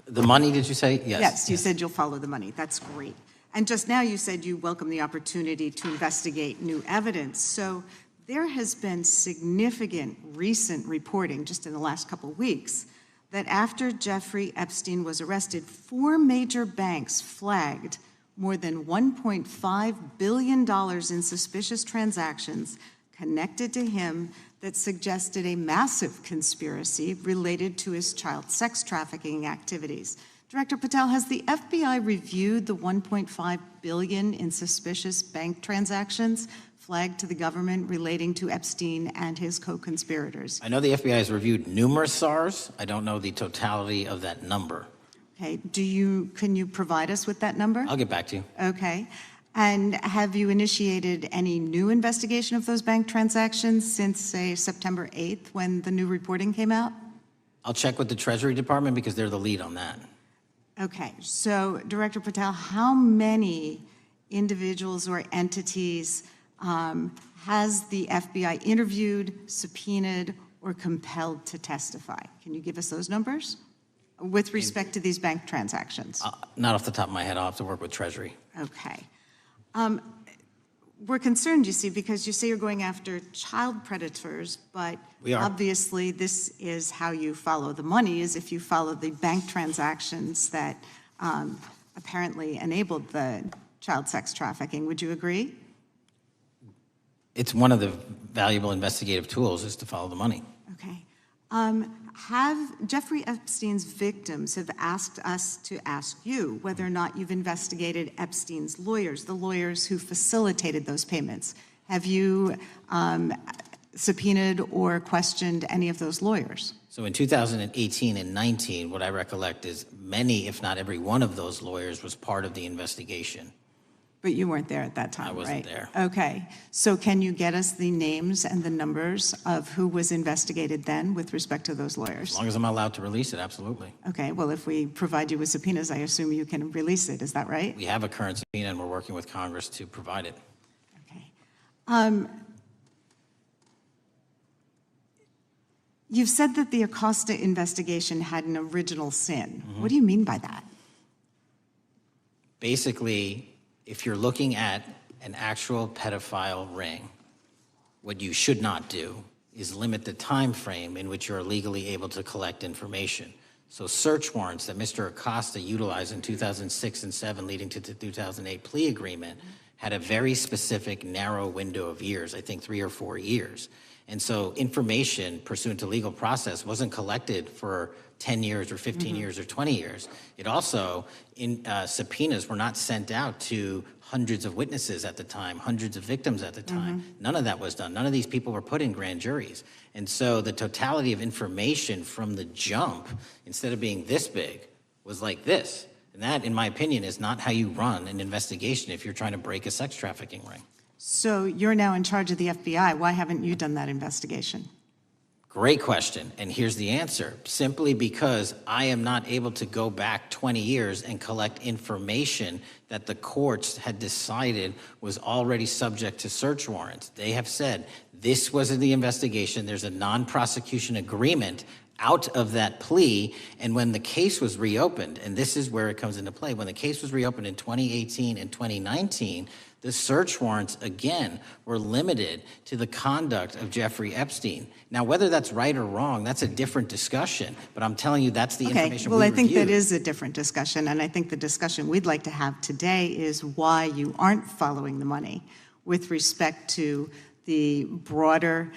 The money, did you say? Yes. Yes, you said you'll follow the money. That's great. And just now you said you welcome the opportunity to investigate new evidence. So there has been significant recent reporting just in the last couple of weeks that after Jeffrey Epstein was arrested, 4 major banks flagged more than $1.5 billion in suspicious transactions connected to him that suggested a massive conspiracy related to his child sex trafficking activities. Director Patel, has the FBI reviewed the $1.5 billion in suspicious bank transactions flagged to the government relating to Epstein and his co-conspirators? I know the FBI has reviewed numerous SARs. I don't know the totality of that number. Okay, can you provide us with that number? I'll get back to you. Okay. And have you initiated any new investigation of those bank transactions since, say, September 8th when the new reporting came out? I'll check with the Treasury Department because they're the lead on that. Okay, so Director Patel, how many individuals or entities has the FBI interviewed, subpoenaed, or compelled to testify? Can you give us those numbers with respect to these bank transactions? Not off the top of my head. I'll have to work with Treasury. Okay. We're concerned, you see, because you say you're going after child predators, but We are. obviously this is how you follow the money, is if you follow the bank transactions that apparently enabled the child sex trafficking. Would you agree? It's one of the valuable investigative tools is to follow the money. Okay. Have Jeffrey Epstein's victims have asked us to ask you whether or not you've investigated Epstein's lawyers, the lawyers who facilitated those payments. Have you subpoenaed or questioned any of those lawyers? So in 2018 and 19, what I recollect is many, if not every one of those lawyers was part of the investigation. But you weren't there at that time, I wasn't right? there. Okay. So can you get us the names and the numbers of who was investigated then with respect to those lawyers? As long as I'm allowed to release it, absolutely. Okay. Well, if we provide you with subpoenas, I assume you can release it. Is that right? We have a current subpoena and we're working with Congress to provide it. You've said that the Aosta investigation had an original sin. What do you mean by that? Basically, if you're looking at an actual pedophile ring, what you should not do is limit the time frame in which you're legally able to collect information. So search warrants that Mr. Aosta utilized in 2006 and 7 leading to the 2008 plea agreement had a very specific narrow window of years, I think 3 or 4 years. And so information pursuant to legal process wasn't collected for 10 years or 15 years or 20 years. It also, subpoenas were not sent out to hundreds of witnesses at the time, hundreds of victims at the time. None of that was done. None of these people were put in grand juries. And so the totality of information from the jump, instead of being this big, was like this. And that, in my opinion, is not how you run an investigation if you're trying to break a sex trafficking ring. So you're now in charge of the FBI. Why haven't you done that investigation? Great question, and here's the answer. Simply because I am not able to go back 20 years and collect information that the courts had decided was already subject to search warrants. They have said, this was in the investigation, there's a non-prosecution agreement out of that plea, and when the case was reopened, and this is where it comes into play, when the case was reopened in 2018 and 2019, the search warrants, again, were limited to the conduct of Jeffrey Epstein. Now, whether that's right or wrong, that's a different discussion, but I'm telling you that's the information we I think reviewed. that is a different discussion, and I think the discussion we'd like to have today is why you aren't following the money with respect to the broader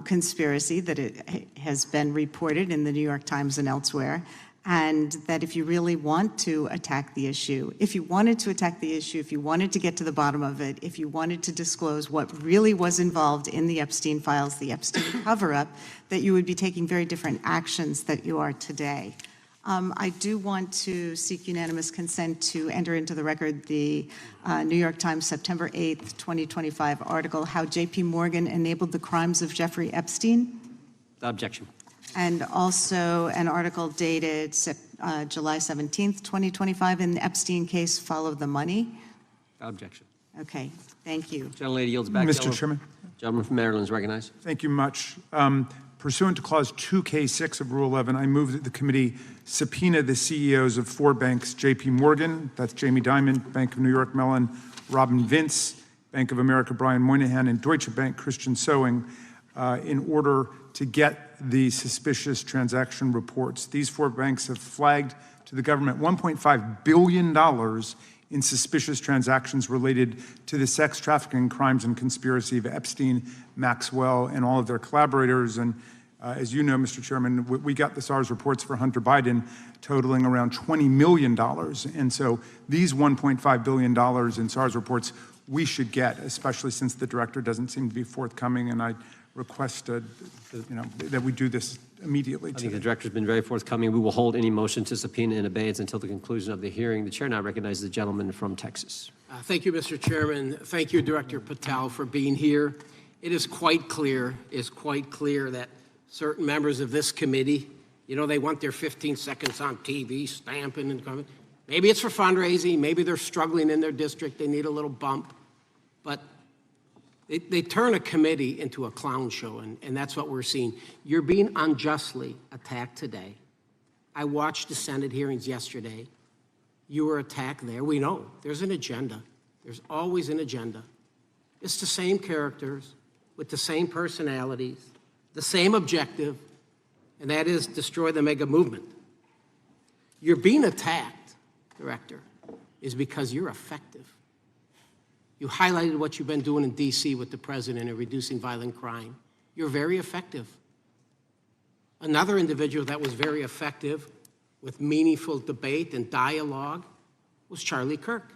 conspiracy that it has been reported in the New York Times and elsewhere, and that if you really want to attack the issue, if you wanted to attack the issue, if you wanted to get to the bottom of it, if you wanted to disclose what really was involved in the Epstein files, the Epstein cover-up, that you would be taking very different actions that you are today. I do want to seek unanimous consent to enter into the record the New York Times September 8th, 2025 article, How J.P. Morgan Enabled the Crimes of Jeffrey Epstein. Objection. And also an article dated July 17th, 2025, in the Epstein case, Follow the Money. Objection. Okay, thank you. Gentlelady yields back. Mr. Chairman. Gentleman from Maryland is recognized. Thank you much. Pursuant to Clause 2K6 of Rule 11, I move that the committee subpoena the CEOs of 4 banks, J.P. Morgan, that's Jamie Dimon, Bank of New York Mellon, Robin Vince, Bank of America, Brian Moynihan, and Deutsche Bank, Christian Sowing, in order to get the suspicious transaction reports. These 4 banks have flagged to the government $1.5 billion in suspicious transactions related to the sex trafficking crimes and conspiracy of Epstein, Maxwell, and all of their collaborators. And as you know, Mr. Chairman, we got the SARS reports for Hunter Biden totaling around $20 million. And so these $1.5 billion in SARS reports we should get, especially since the director doesn't seem to be forthcoming. And I request that we do this immediately. I think the director's been very forthcoming. We will hold any motion to subpoena in abeyance until the conclusion of the hearing. The chair now recognizes the gentleman from Texas. Thank you, Mr. Chairman. Thank you, Director Patel, for being here. It is quite clear that certain members of this committee, they want their 15 seconds on TV, stamping and coming. Maybe it's for fundraising. Maybe they're struggling in their district. They need a little bump. But they turn a committee into a clown show, and that's what we're seeing. You're being unjustly attacked today. I watched the Senate hearings yesterday. You were attacked there. We know there's an agenda. There's always an agenda. It's the same characters with the same personalities, the same objective, and that is destroy the mega movement. You're being attacked, Director, is because you're effective. You highlighted what you've been doing in D.C. with the president in reducing violent crime. You're very effective. Another individual that was very effective with meaningful debate and dialogue was Charlie Kirk.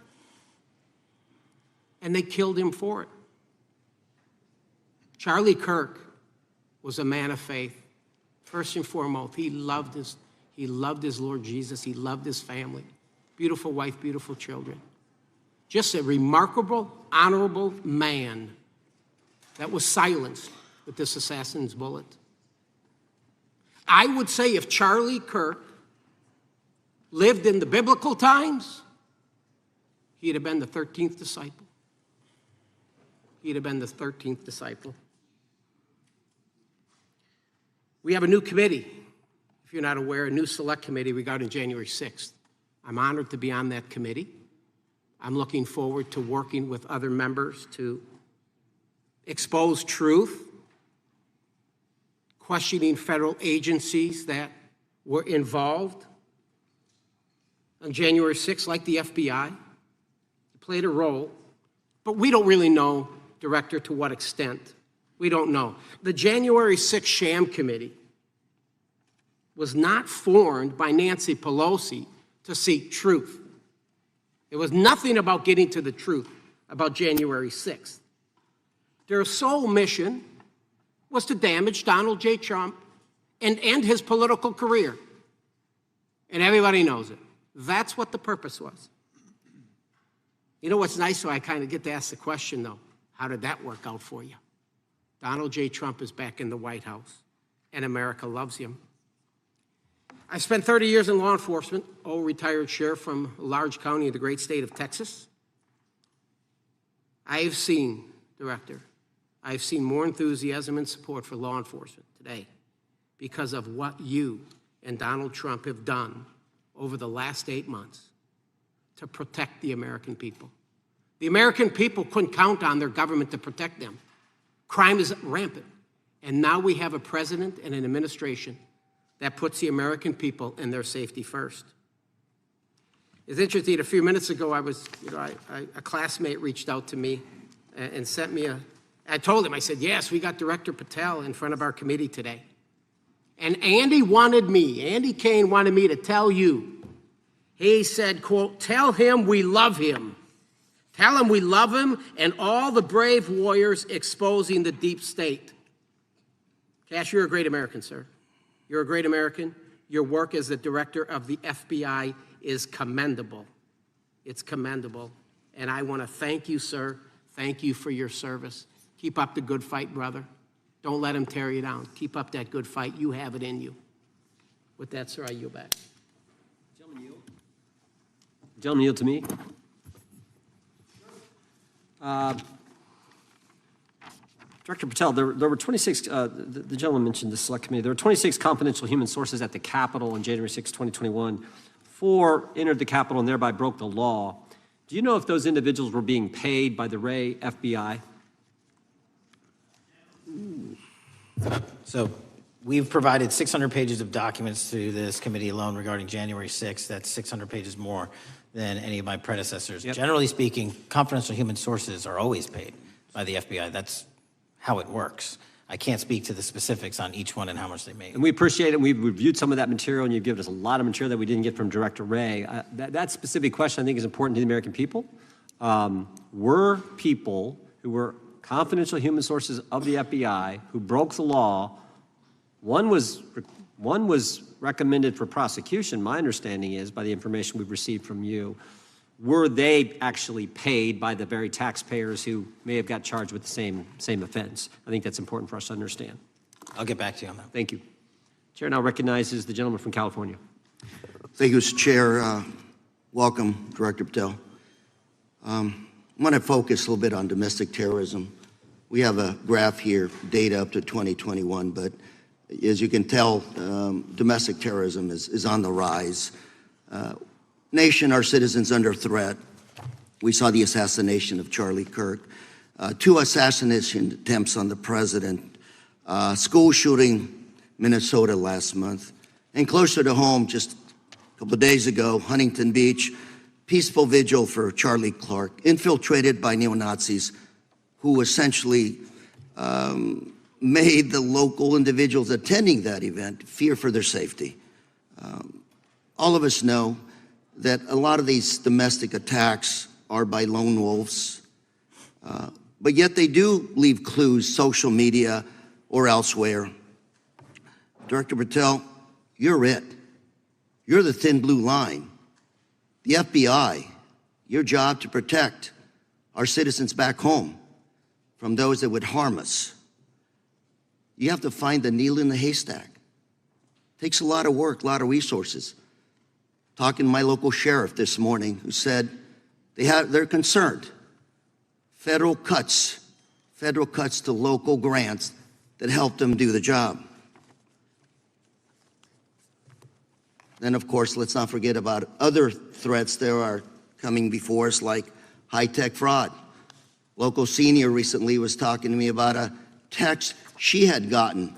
And they killed him for it. Charlie Kirk was a man of faith. First and foremost, he loved his Lord Jesus. He loved his family. Beautiful wife, beautiful children. Just a remarkable, honorable man that was silenced with this assassin's bullet. I would say if Charlie Kirk lived in the biblical times, he'd have been the 13th disciple. He'd have been the 13th disciple. We have a new committee, if you're not aware, a new select committee regarding January 6th. I'm honored to be on that committee. I'm looking forward to working with other members to expose truth, questioning federal agencies that were involved on January 6th, like the FBI, played a role, but we don't really know, Director, to what extent. We don't know. The January 6th sham committee was not formed by Nancy Pelosi to seek truth. It was nothing about getting to the truth about January 6th. Their sole mission was to damage Donald J. Trump and end his political career. And everybody knows it. That's what the purpose was. You know what's nice, so I kind of get to ask the question, though, how did that work out for you? Donald J. Trump is back in the White House, and America loves him. I spent 30 years in law enforcement, retired sheriff from a large county in the great state of Texas. I have seen, Director, I've seen more enthusiasm and support for law enforcement today because of what you and Donald Trump have done over the last 8 months to protect the American people. The American people couldn't count on their government to protect them. Crime is rampant. And now we have a president and an administration that puts the American people and their safety first. It's interesting, a few minutes ago, a classmate reached out to me and sent me I told him, I said, yes, we got Director Patel in front of our committee today. And Andy Kane wanted me to tell you, he said, quote, tell him we love him. Tell him we love him and all the brave warriors exposing the deep state. Kash, you're a great American, sir. You're a great American. Your work as the director of the FBI is commendable. It's commendable. And I want to thank you, sir. Thank you for your service. Keep up the good fight, brother. Don't let him tear you down. Keep up that good fight. You have it in you. With that, sir, I yield back. Gentleman yield to me. Director Patel, there were 26, the gentleman mentioned the select committee, there were 26 confidential human sources at the Capitol on January 6, 2021. 4 entered the Capitol and thereby broke the law. Do you know if those individuals were being paid by the Ray FBI? So we've provided 600 pages of documents to this committee alone regarding January 6th. That's 600 pages more than any of my predecessors. Yep. Generally speaking, confidential human sources are always paid by the FBI. That's how it works. I can't speak to the specifics on each one and how much they make. And we appreciate it. We've reviewed some of that material, and you've given us a lot of material that we didn't get from Director Ray. That specific question, I think, is important to the American people. Were people who were confidential human sources of the FBI who broke the law, one was recommended for prosecution, my understanding is, by the information we've received from you. Were they actually paid by the very taxpayers who may have got charged with the same offense? I think that's important for us to understand. I'll get back to you on that. Thank you. Chair now recognizes the gentleman from California. Thank you, Mr. Chair. Welcome, Director Patel. I want to focus a little bit on domestic terrorism. We have a graph here, data up to 2021, but as you can tell, domestic terrorism is on the rise. Nation, our citizens under threat. we saw the assassination of Charlie Kirk, 2 assassination attempts on the president, school shooting Minnesota last month, and closer to home, just a couple of days ago, Huntington Beach, peaceful vigil for Charlie Clark, infiltrated by neo-Nazis who essentially made the local individuals attending that event fear for their safety. All of us know that a lot of these domestic attacks are by lone wolves, but yet they do leave clues, social media or elsewhere. Director Patel, you're it. You're the thin blue line. The FBI, your job to protect our citizens back home from those that would harm us. You have to find the needle in the haystack. Takes a lot of work, a lot of resources. Talking to my local sheriff this morning, who said they're concerned. Federal cuts to local grants that help them do the job. Then, of course, let's not forget about other threats that are coming before us, like high-tech fraud. Local senior recently was talking to me about a text she had gotten,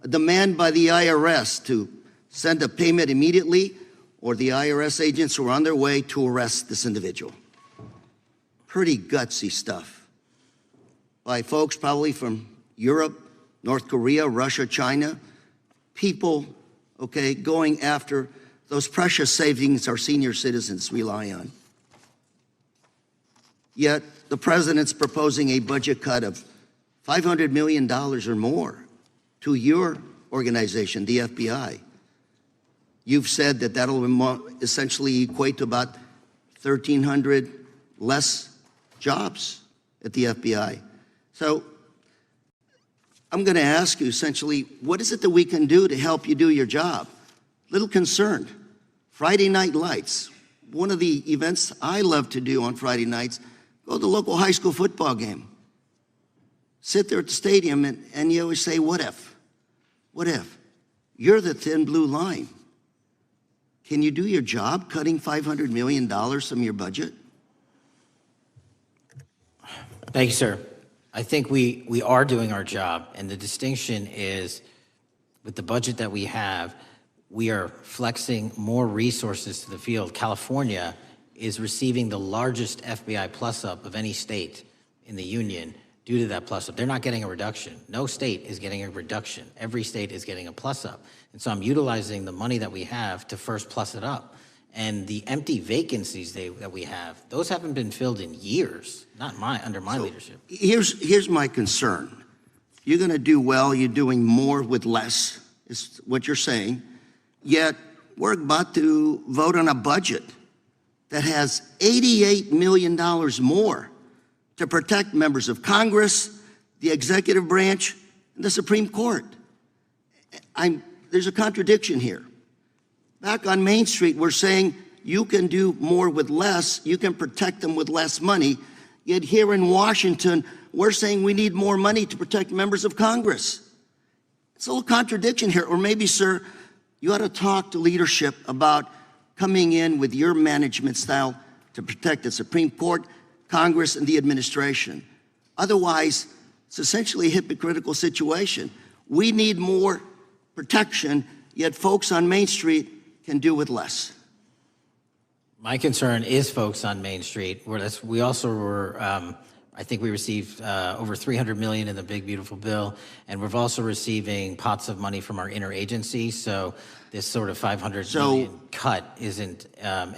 a demand by the IRS to send a payment immediately, or the IRS agents were on their way to arrest this individual. Pretty gutsy stuff by folks probably from Europe, North Korea, Russia, China, people, okay, going after those precious savings our senior citizens rely on. Yet the president's proposing a budget cut of $500 million or more to your organization, the FBI. You've said that that'll essentially equate to about 1,300 less jobs at the FBI. So I'm going to ask you essentially, what is it that we can do to help you do your job? Little concerned. Friday night lights. One of the events I love to do on Friday nights, go to the local high school football game. Sit there at the stadium and you always say, what if? What if? You're the thin blue line. Can you do your job cutting $500 million from your budget? Thank you, sir. I think we are doing our job, and the distinction is with the budget that we have, we are flexing more resources to the field. California is receiving the largest FBI plus-up of any state in the union due to that plus-up. They're not getting a reduction. No state is getting a reduction. Every state is getting a plus-up. And so I'm utilizing the money that we have to first plus it up. And the empty vacancies that we have, those haven't been filled in years, not under my leadership. Here's my concern. You're going to do well. You're doing more with less, is what you're saying. Yet we're about to vote on a budget that has $88 million more to protect members of Congress, the executive branch, and the Supreme Court. There's a contradiction here. Back on Main Street, we're saying you can do more with less, you can protect them with less money, yet here in Washington, we're saying we need more money to protect members of Congress. It's a little contradiction here. Or maybe, sir, you ought to talk to leadership about coming in with your management style to protect the Supreme Court, Congress, and the administration. Otherwise, it's essentially a hypocritical situation. We need more protection, yet folks on Main Street can do with less. My concern is folks on Main Street. We also were, I think we received over $300 million in the big, beautiful bill, and we're also receiving pots of money from our interagency, so this sort of $500 million cut isn't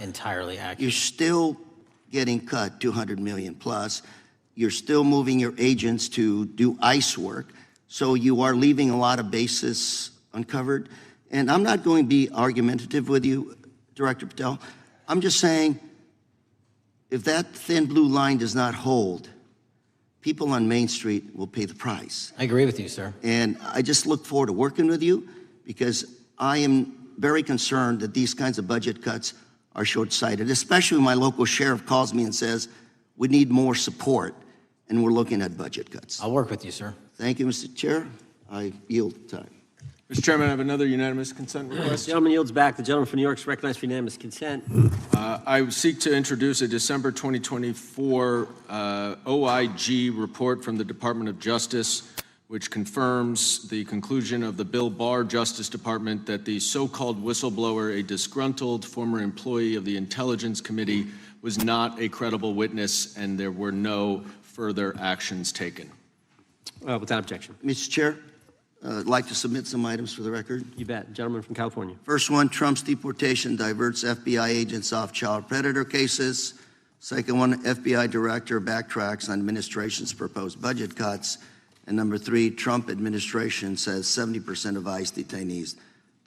entirely accurate. You're still getting cut $200 million plus. You're still moving your agents to do ICE work, so you are leaving a lot of bases uncovered. And I'm not going to be argumentative with you, Director Patel. I'm just saying, if that thin blue line does not hold, people on Main Street will pay the price. I agree with you, sir. And I just look forward to working with you, because I am very concerned that these kinds of budget cuts are short-sighted, especially when my local sheriff calls me and says, we need more support, and we're looking at budget cuts. I'll work with you, sir. Thank you, Mr. Chair. I yield time. Mr. Chairman, I have another unanimous consent request. The gentleman yields back. The gentleman from New York is recognized for unanimous consent. I seek to introduce a December 2024 OIG report from the Department of Justice, which confirms the conclusion of the Bill Barr Justice Department that the so-called whistleblower, a disgruntled former employee of the Intelligence Committee, was not a credible witness and there were no further actions taken. Without objection. Mr. Chair, I'd like to submit some items for the record. You bet. Gentleman from California. First one, Trump's deportation diverts FBI agents off child predator cases. Second one, FBI director backtracks on administration's proposed budget cuts. And number three, Trump administration says 70% of ICE detainees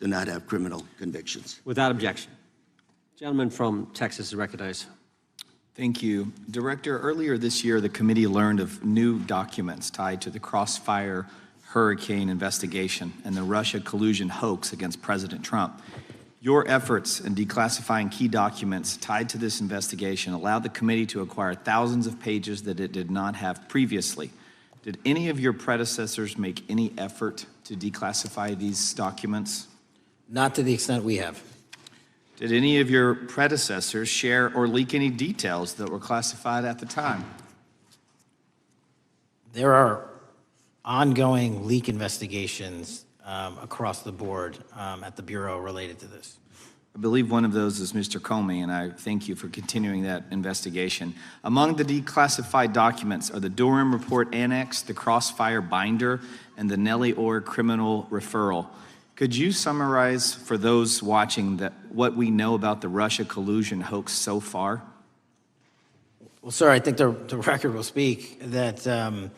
do not have criminal convictions. Without objection. Gentleman from Texas is recognized. Thank you. Director, earlier this year, the committee learned of new documents tied to the Crossfire Hurricane investigation and the Russia collusion hoax against President Trump. Your efforts in declassifying key documents tied to this investigation allowed the committee to acquire thousands of pages that it did not have previously. Did any of your predecessors make any effort to declassify these documents? Not to the extent we have. Did any of your predecessors share or leak any details that were classified at the time? There are ongoing leak investigations across the board at the Bureau related to this. I believe one of those is Mr. Comey, and I thank you for continuing that investigation. Among the declassified documents are the Durham report annex, the Crossfire binder, and the Nellie Orr criminal referral. Could you summarize for those watching what we know about the Russia collusion hoax so far? Well, sir, I think the record will speak that the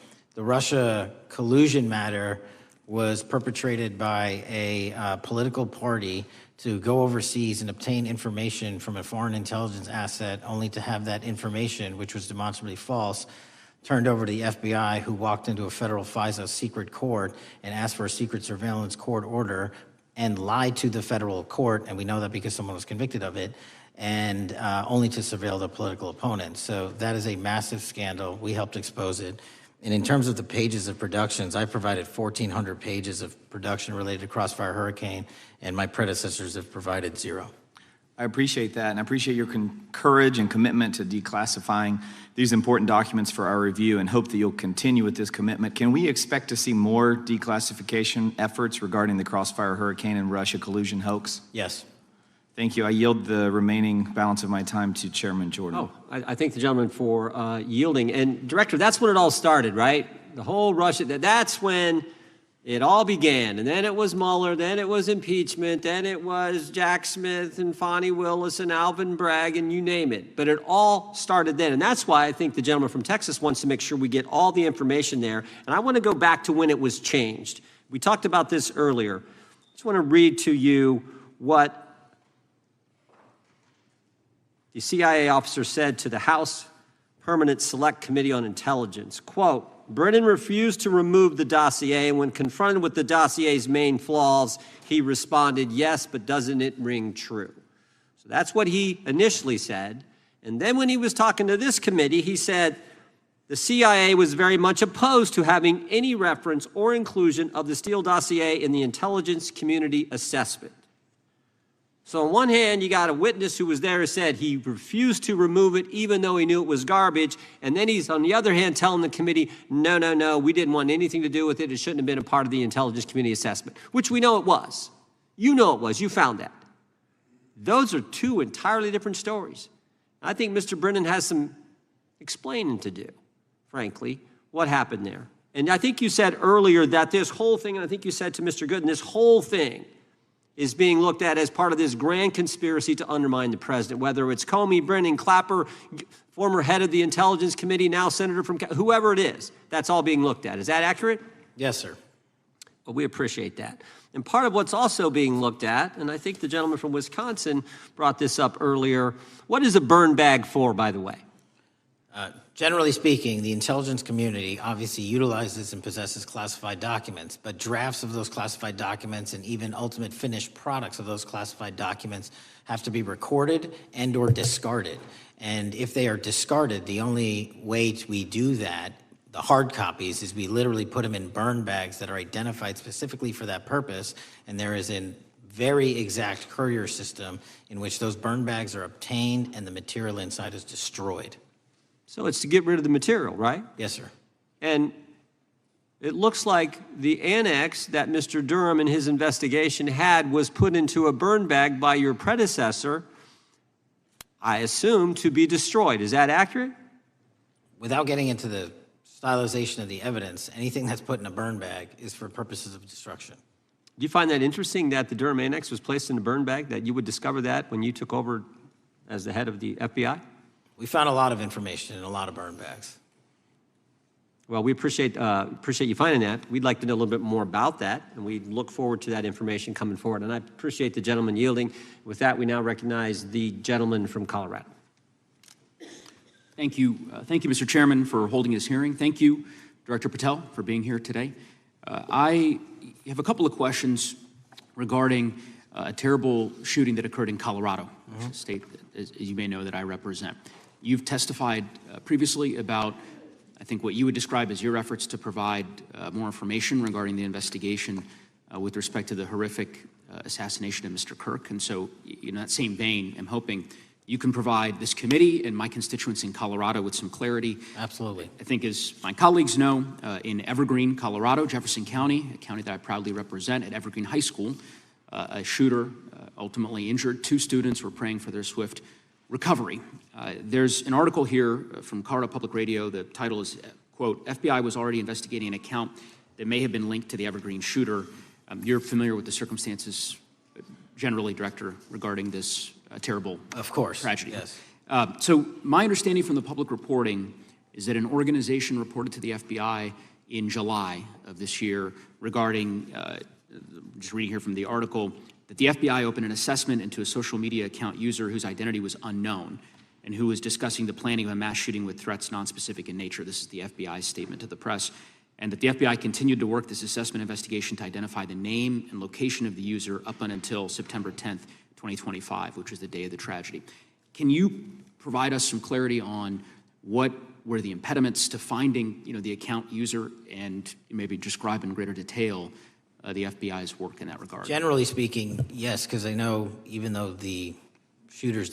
Russia collusion matter was perpetrated by a political party to go overseas and obtain information from a foreign intelligence asset, only to have that information, which was demonstrably false, turned over to the FBI, who walked into a federal FISA secret court and asked for a secret surveillance court order and lied to the federal court, and we know that because someone was convicted of it, and only to surveil the political opponent. So that is a massive scandal. We helped expose it. And in terms of the pages of productions, I provided 1,400 pages of production related to Crossfire Hurricane, and my predecessors have provided 0. I appreciate that, and I appreciate your courage and commitment to declassifying these important documents for our review, and hope that you'll continue with this commitment. Can we expect to see more declassification efforts regarding the Crossfire Hurricane and Russia collusion hoax? Yes. Thank you. I yield the remaining balance of my time to Chairman Jordan. Oh, I thank the gentleman for yielding. And Director, that's when it all started, right? The whole Russia, that's when it all began. And then it was Mueller, then it was impeachment, then it was Jack Smith and Fonnie Willis and Alvin Bragg and you name it. But it all started then. And that's why I think the gentleman from Texas wants to make sure we get all the information there. And I want to go back to when it was changed. We talked about this earlier. I just want to read to you what the CIA officer said to the House Permanent Select Committee on Intelligence, quote, Brennan refused to remove the dossier, and when confronted with the dossier's main flaws, he responded, yes, but doesn't it ring true? So that's what he initially said. And then when he was talking to this committee, he said the CIA was very much opposed to having any reference or inclusion of the Steele dossier in the intelligence community assessment. So on one hand, you got a witness who was there who said he refused to remove it even though he knew it was garbage. And then he's, on the other hand, telling the committee, no, we didn't want anything to do with it. It shouldn't have been a part of the intelligence community assessment, which we know it was. You know it was. You found that. Those are two entirely different stories. I think Mr. Brennan has some explaining to do, frankly, what happened there. And I think you said earlier that this whole thing, and I think you said to Mr. Gooden, this whole thing is being looked at as part of this grand conspiracy to undermine the president, whether it's Comey, Brennan, Clapper, former head of the Intelligence Committee, now senator from, whoever it is, that's all being looked at. Is that accurate? Yes, sir. Well, we appreciate that. And part of what's also being looked at, and I think the gentleman from Wisconsin brought this up earlier, what is a burn bag for, by the way? Generally speaking, the intelligence community obviously utilizes and possesses classified documents, but drafts of those classified documents and even ultimate finished products of those classified documents have to be recorded and or discarded. And if they are discarded, the only way we do that, hard copies is we literally put them in burn bags that are identified specifically for that purpose, and there is a very exact courier system in which those burn bags are obtained and the material inside is destroyed. So it's to get rid of the material, right? Yes, sir. And it looks like the annex that Mr. Durham in his investigation had was put into a burn bag by your predecessor, I assume, to be destroyed. Is that accurate? Without getting into the stylization of the evidence, anything that's put in a burn bag is for purposes of destruction. Do you find that interesting that the Durham annex was placed in a burn bag, that you would discover that when you took over as the head of the FBI? We found a lot of information in a lot of burn bags. Well, we appreciate you finding that. We'd like to know a little bit more about that, and we look forward to that information coming forward. And I appreciate the gentleman yielding. With that, we now recognize the gentleman from Colorado. Thank you, Mr. Chairman, for holding this hearing. Thank you, Director Patel, for being here today. I have a couple of questions regarding a terrible shooting that occurred in Colorado, which is a state, as you may know, that I represent. You've testified previously about, I think, what you would describe as your efforts to provide more information regarding the investigation with respect to the horrific assassination of Mr. Kirk. And so, in that same vein, I'm hoping you can provide this committee and my constituents in Colorado with some clarity. Absolutely. I think, as my colleagues know, in Evergreen, Colorado, Jefferson County, a county that I proudly represent, at Evergreen High School, a shooter ultimately injured 2 students. Were praying for their swift recovery. There's an article here from Colorado Public Radio. The title is, quote, FBI was already investigating an account that may have been linked to the Evergreen shooter. You're familiar with the circumstances generally, Director, regarding this terrible tragedy. Yes. So my understanding from the public reporting is that an organization reported to the FBI in July of this year regarding, just reading here from the article, that the FBI opened an assessment into a social media account user whose identity was unknown and who was discussing the planning of a mass shooting with threats nonspecific in nature. This is the FBI's statement to the press. And that the FBI continued to work this assessment investigation to identify the name and location of the user up until September 10th, 2025, which was the day of the tragedy. Can you provide us some clarity on what were the impediments to finding, the account user, and maybe describe in greater detail the FBI's work in that regard? Generally speaking, yes, because I know even though the shooter's